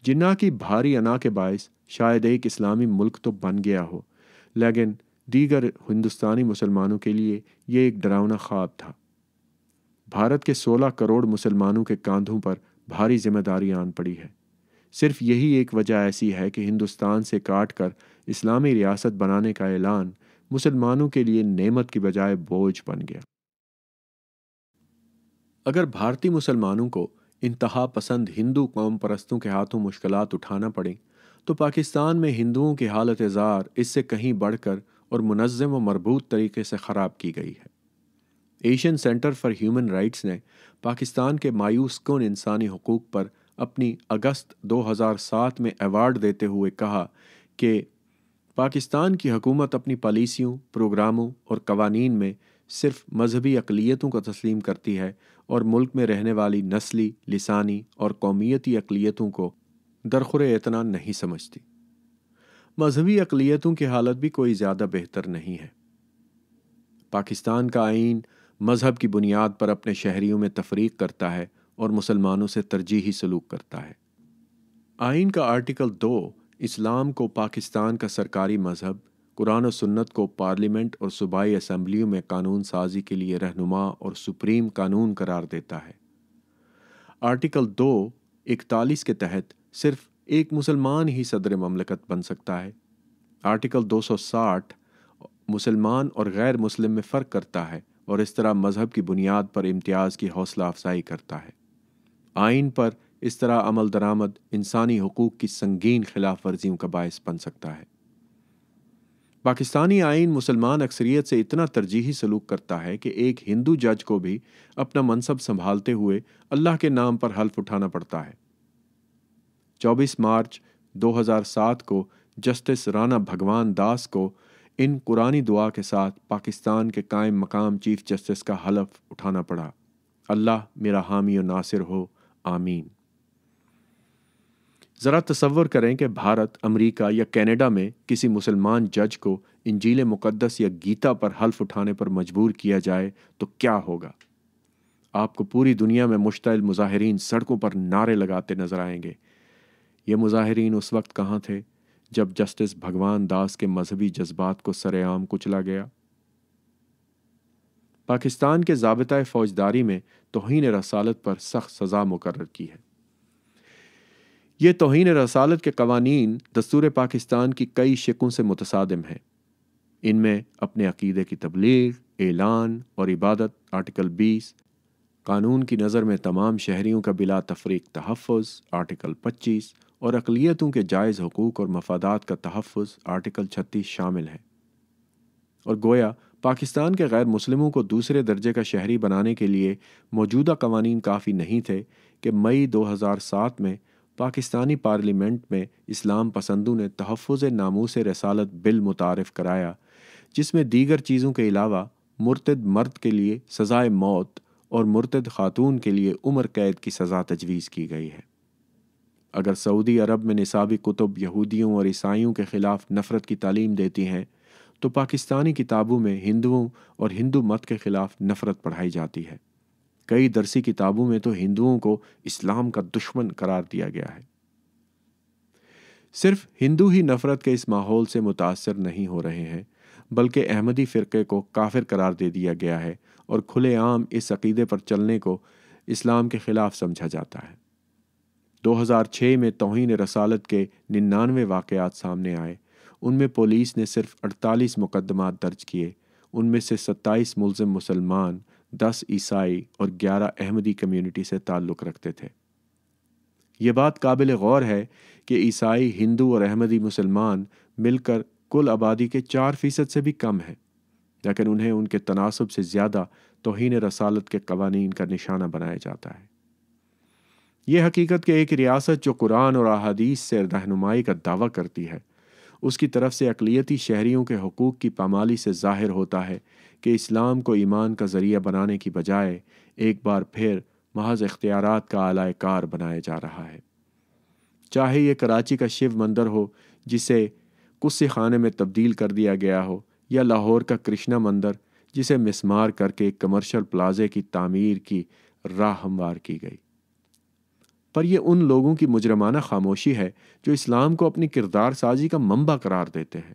جناح کی بھاری انا کے باعث شاید ایک اسلامی ملک تو بن گیا ہو، لیکن دیگر ہندوستانی مسلمانوں کے لیے یہ ایک ڈراؤنا خواب تھا۔ بھارت کے 16 کروڑ مسلمانوں کے کاندھوں پر بھاری ذمہ داری آن پڑی ہے۔ صرف یہی ایک وجہ ایسی ہے کہ ہندوستان سے کاٹ کر اسلامی ریاست بنانے کا اعلان مسلمانوں کے لیے نعمت کی بجائے بوجھ بن گیا۔ اگر بھارتی مسلمانوں کو انتہا پسند ہندو قوم پرستوں کے ہاتھوں مشکلات اٹھانا پڑیں تو پاکستان میں ہندوؤں کی حالت زار اس سے کہیں بڑھ کر اور منظم و مربوط طریقے سے خراب کی گئی ہے۔ Asian centre for human rights نے پاکستان کے مایوس کن انسانی حقوق پر اپنی اگست 2007 میں ایوارڈ دیتے ہوئے کہا کہ پاکستان کی حکومت اپنی پالیسیوں، پروگراموں اور قوانین میں صرف مذہبی اقلیتوں کو تسلیم کرتی ہے اور ملک میں رہنے والی نسلی، لسانی اور قومیتی اقلیتوں کو درخور اعتنا نہیں سمجھتی۔ مذہبی اقلیتوں کی حالت بھی کوئی زیادہ بہتر نہیں ہے۔ پاکستان کا آئین مذہب کی بنیاد پر اپنے شہریوں میں تفریق کرتا ہے اور مسلمانوں سے ترجیحی سلوک کرتا ہے۔ آئین کا آرٹیکل 2 اسلام کو پاکستان کا سرکاری مذہب، قرآن و سنت کو پارلیمنٹ اور صوبائی اسمبلیوں میں قانون سازی کے لیے رہنما اور سپریم قانون قرار دیتا ہے۔ آرٹیکل 2:41 کے تحت صرف ایک مسلمان ہی صدر مملکت بن سکتا ہے۔ آرٹیکل 260 مسلمان اور غیر مسلم میں فرق کرتا ہے اور اس طرح مذہب کی بنیاد پر امتیاز کی حوصلہ افزائی کرتا ہے۔ آئین پر اس طرح عمل درآمد انسانی حقوق کی سنگین خلاف ورزیوں کا باعث بن سکتا ہے۔ پاکستانی آئین مسلمان اکثریت سے اتنا ترجیحی سلوک کرتا ہے کہ ایک ہندو جج کو بھی اپنا منصب سنبھالتے ہوئے اللہ کے نام پر حلف اٹھانا پڑتا ہے۔ 24 مارچ 2007 کو جسٹس رانا بھگوان داس کو ان قرآنی دعا کے ساتھ پاکستان کے قائم مقام چیف جسٹس کا حلف اٹھانا پڑا: اللہ میرا حامی و ناصر ہو، آمین۔ ذرا تصور کریں کہ بھارت، امریکہ یا کینیڈا میں کسی مسلمان جج کو انجیل مقدس یا گیتا پر حلف اٹھانے پر مجبور کیا جائے تو کیا ہوگا؟ آپ کو پوری دنیا میں مشتعل مظاہرین سڑکوں پر نعرے لگاتے نظر آئیں گے۔ یہ مظاہرین اس وقت کہاں تھے جب جسٹس بھگوان داس کے مذہبی جذبات کو سر عام کچلا گیا؟ پاکستان کے ضابطۂ فوجداری میں توہین رسالت پر سخت سزا مقرر کی ہے۔ یہ توہین رسالت کے قوانین دستور پاکستان کی کئی شقوں سے متصادم ہیں۔ ان میں اپنے عقیدے کی تبلیغ، اعلان اور عبادت آرٹیکل 20، قانون کی نظر میں تمام شہریوں کا بلا تفریق تحفظ آرٹیکل 25 اور اقلیتوں کے جائز حقوق اور مفادات کا تحفظ آرٹیکل 36 شامل ہیں۔ اور گویا پاکستان کے غیر مسلموں کو دوسرے درجے کا شہری بنانے کے لیے موجودہ قوانین کافی نہیں تھے کہ مئی 2007 میں پاکستانی پارلیمنٹ میں اسلام پسندوں نے تحفظ ناموس رسالت بل متعارف کرایا، جس میں دیگر چیزوں کے علاوہ مرتد مرد کے لیے سزائے موت اور مرتد خاتون کے لیے عمر قید کی سزا تجویز کی گئی ہے۔ اگر سعودی عرب میں نصابی کتب یہودیوں اور عیسائیوں کے خلاف نفرت کی تعلیم دیتی ہیں تو پاکستانی کتابوں میں ہندوؤں اور ہندو مت کے خلاف نفرت پڑھائی جاتی ہے۔ کئی درسی کتابوں میں تو ہندوؤں کو اسلام کا دشمن قرار دیا گیا ہے۔ صرف ہندو ہی نفرت کے اس ماحول سے متاثر نہیں ہو رہے ہیں، بلکہ احمدی فرقے کو کافر قرار دے دیا گیا ہے اور کھلے عام اس عقیدے پر چلنے کو اسلام کے خلاف سمجھا جاتا ہے۔ 2006 میں توہین رسالت کے 99 واقعات سامنے آئے۔ ان میں پولیس نے صرف 48 مقدمات درج کیے۔ ان میں سے 27 ملزم مسلمان، 10 عیسائی اور 11 احمدی کمیونٹی سے تعلق رکھتے تھے۔ یہ بات قابل غور ہے کہ عیسائی، ہندو اور احمدی مسلمان مل کر کل آبادی کے 4% سے بھی کم ہیں۔ لیکن انہیں ان کے تناسب سے زیادہ توہین رسالت کے قوانین کا نشانہ بنایا جاتا ہے۔ یہ حقیقت کہ ایک ریاست جو قرآن اور احادیث سے رہنمائی کا دعویٰ کرتی ہے، اس کی طرف سے اقلیتی شہریوں کے حقوق کی پامالی سے ظاہر ہوتا ہے کہ اسلام کو ایمان کا ذریعہ بنانے کی بجائے ایک بار پھر محض اختیارات کا اعلی کار بنایا جا رہا ہے۔ چاہے یہ کراچی کا شیو مندر ہو جسے قصے خانے میں تبدیل کر دیا گیا ہو، یا لاہور کا کرشنا مندر جسے مسمار کر کے ایک کمرشل پلازے کی تعمیر کی راہ ہموار کی گئی۔ پر یہ ان لوگوں کی مجرمانہ خاموشی ہے جو اسلام کو اپنی کردار سازی کا منبع قرار دیتے ہیں۔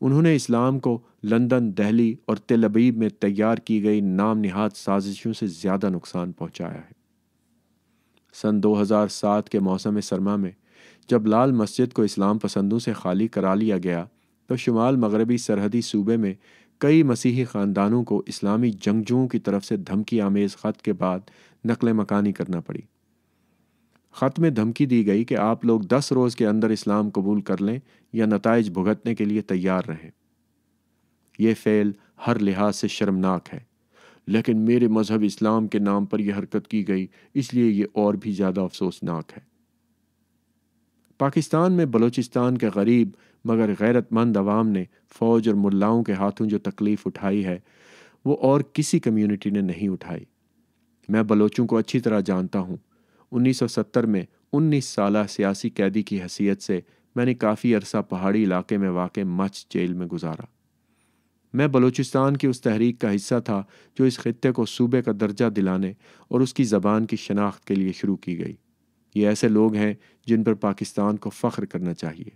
انہوں نے اسلام کو لندن، دہلی اور تل ابیب میں تیار کی گئی نام نہاد سازشوں سے زیادہ نقصان پہنچایا ہے۔ سن 2007 کے موسم سرما میں جب لال مسجد کو اسلام پسندوں سے خالی کرا لیا گیا تو شمال مغربی سرحدی صوبے میں کئی مسیحی خاندانوں کو اسلامی جنگجوؤں کی طرف سے دھمکی آمیز خط کے بعد نقل مکانی کرنا پڑی۔ خط میں دھمکی دی گئی کہ آپ لوگ 10 روز کے اندر اسلام قبول کر لیں یا نتائج بھگتنے کے لیے تیار رہیں۔ یہ فعل ہر لحاظ سے شرمناک ہے، لیکن میرے مذہب اسلام کے نام پر یہ حرکت کی گئی، اس لیے یہ اور بھی زیادہ افسوسناک ہے۔ پاکستان میں بلوچستان کے غریب مگر غیرت مند عوام نے فوج اور ملاؤں کے ہاتھوں جو تکلیف اٹھائی ہے وہ اور کسی کمیونٹی نے نہیں اٹھائی۔ میں بلوچوں کو اچھی طرح جانتا ہوں۔ 1970 میں 19 سالہ سیاسی قیدی کی حیثیت سے میں نے کافی عرصہ پہاڑی علاقے میں واقع مچھ جیل میں گزارا۔ میں بلوچستان کی اس تحریک کا حصہ تھا جو اس خطے کو صوبے کا درجہ دلانے اور اس کی زبان کی شناخت کے لیے شروع کی گئی۔ یہ ایسے لوگ ہیں جن پر پاکستان کو فخر کرنا چاہیے۔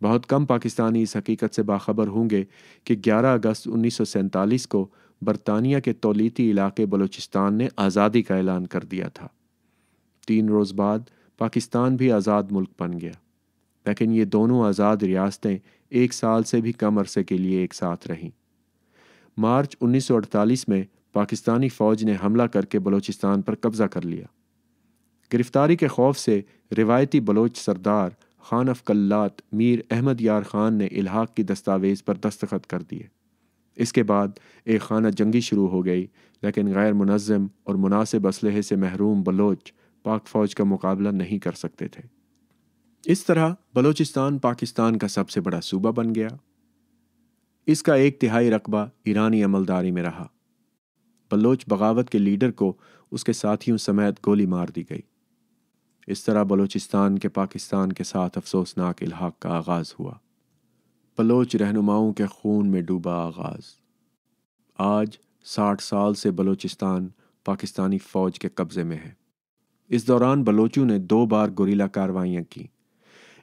بہت کم پاکستانی اس حقیقت سے باخبر ہوں گے کہ 11 اگست 1947 کو برطانیہ کے تولیتی علاقے بلوچستان نے آزادی کا اعلان کر دیا تھا۔ 3 روز بعد پاکستان بھی آزاد ملک بن گیا، لیکن یہ دونوں آزاد ریاستیں 1 سال سے بھی کم عرصے کے لیے ایک ساتھ رہیں۔ مارچ 1948 میں پاکستانی فوج نے حملہ کر کے بلوچستان پر قبضہ کر لیا۔ گرفتاری کے خوف سے روایتی بلوچ سردار خان اف کلات میر احمد یار خان نے الحاق کی دستاویز پر دستخط کر دیے۔ اس کے بعد ایک خانہ جنگی شروع ہو گئی، لیکن غیر منظم اور مناسب اسلحے سے محروم بلوچ پاک فوج کا مقابلہ نہیں کر سکتے تھے۔ اس طرح بلوچستان پاکستان کا سب سے بڑا صوبہ بن گیا۔ اس کا 1/3 رقبہ ایرانی عملداری میں رہا۔ بلوچ بغاوت کے لیڈر کو اس کے ساتھیوں سمیت گولی مار دی گئی۔ اس طرح بلوچستان کے پاکستان کے ساتھ افسوسناک الحاق کا آغاز ہوا۔ بلوچ رہنماؤں کے خون میں ڈوبا آغاز۔ آج 60 سال سے بلوچستان پاکستانی فوج کے قبضے میں ہے۔ اس دوران بلوچوں نے 2 بار گوریلا کارروائیاں کی۔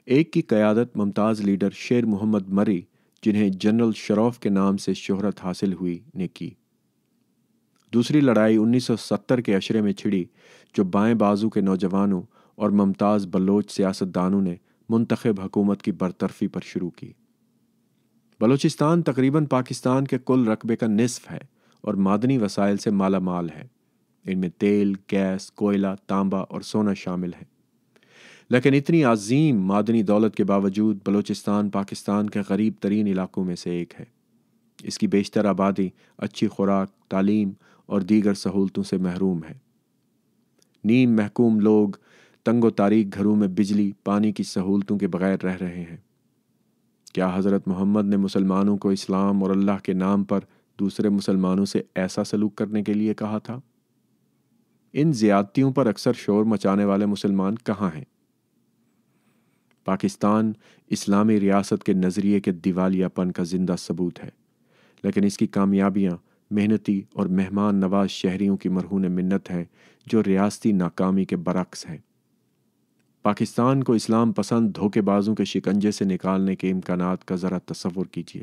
ایک کی قیادت ممتاز لیڈر شیر محمد مری، جنہیں جنرل شروف کے نام سے شہرت حاصل ہوئی، نے کی۔ دوسری لڑائی 1970 کے عشرے میں چھڑی، جو بائیں بازو کے نوجوانوں اور ممتاز بلوچ سیاستدانوں نے منتخب حکومت کی برطرفی پر شروع کی۔ بلوچستان تقریباً پاکستان کے کل رقبے کا نصف ہے اور معدنی وسائل سے مالا مال ہے۔ ان میں تیل، گیس، کوئلہ، تانبا اور سونا شامل ہے۔ لیکن اتنی عظیم معدنی دولت کے باوجود بلوچستان پاکستان کے غریب ترین علاقوں میں سے ایک ہے۔ اس کی بیشتر آبادی اچھی خوراک، تعلیم اور دیگر سہولتوں سے محروم ہے۔ نیم محکوم لوگ تنگ و تاریک گھروں میں بجلی، پانی کی سہولتوں کے بغیر رہ رہے ہیں۔ کیا حضرت محمد نے مسلمانوں کو اسلام اور اللہ کے نام پر دوسرے مسلمانوں سے ایسا سلوک کرنے کے لیے کہا تھا؟ ان زیادتیوں پر اکثر شور مچانے والے مسلمان کہاں ہیں؟ پاکستان اسلامی ریاست کے نظریے کے دیوالیہ پن کا زندہ ثبوت ہے، لیکن اس کی کامیابیاں محنتی اور مہمان نواز شہریوں کی مرہون منت ہیں جو ریاستی ناکامی کے برعکس ہیں۔ پاکستان کو اسلام پسند دھوکے بازوں کے شکنجے سے نکالنے کے امکانات کا ذرا تصور کیجیے۔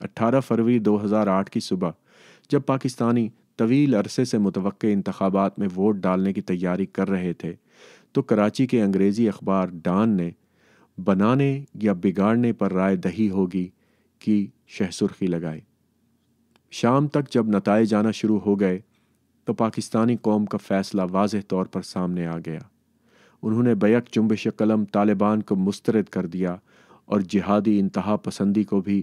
18 فروری 2008 کی صبح جب پاکستانی طویل عرصے سے متوقع انتخابات میں ووٹ ڈالنے کی تیاری کر رہے تھے تو کراچی کے انگریزی اخبار ڈان نے بنانے یا بگاڑنے پر رائے دہی ہوگی کی شہ سرخی لگائی۔ شام تک جب نتائج آنا شروع ہو گئے تو پاکستانی قوم کا فیصلہ واضح طور پر سامنے آ گیا۔ انہوں نے بیک جنبش قلم طالبان کو مسترد کر دیا اور جہادی انتہا پسندی کو بھی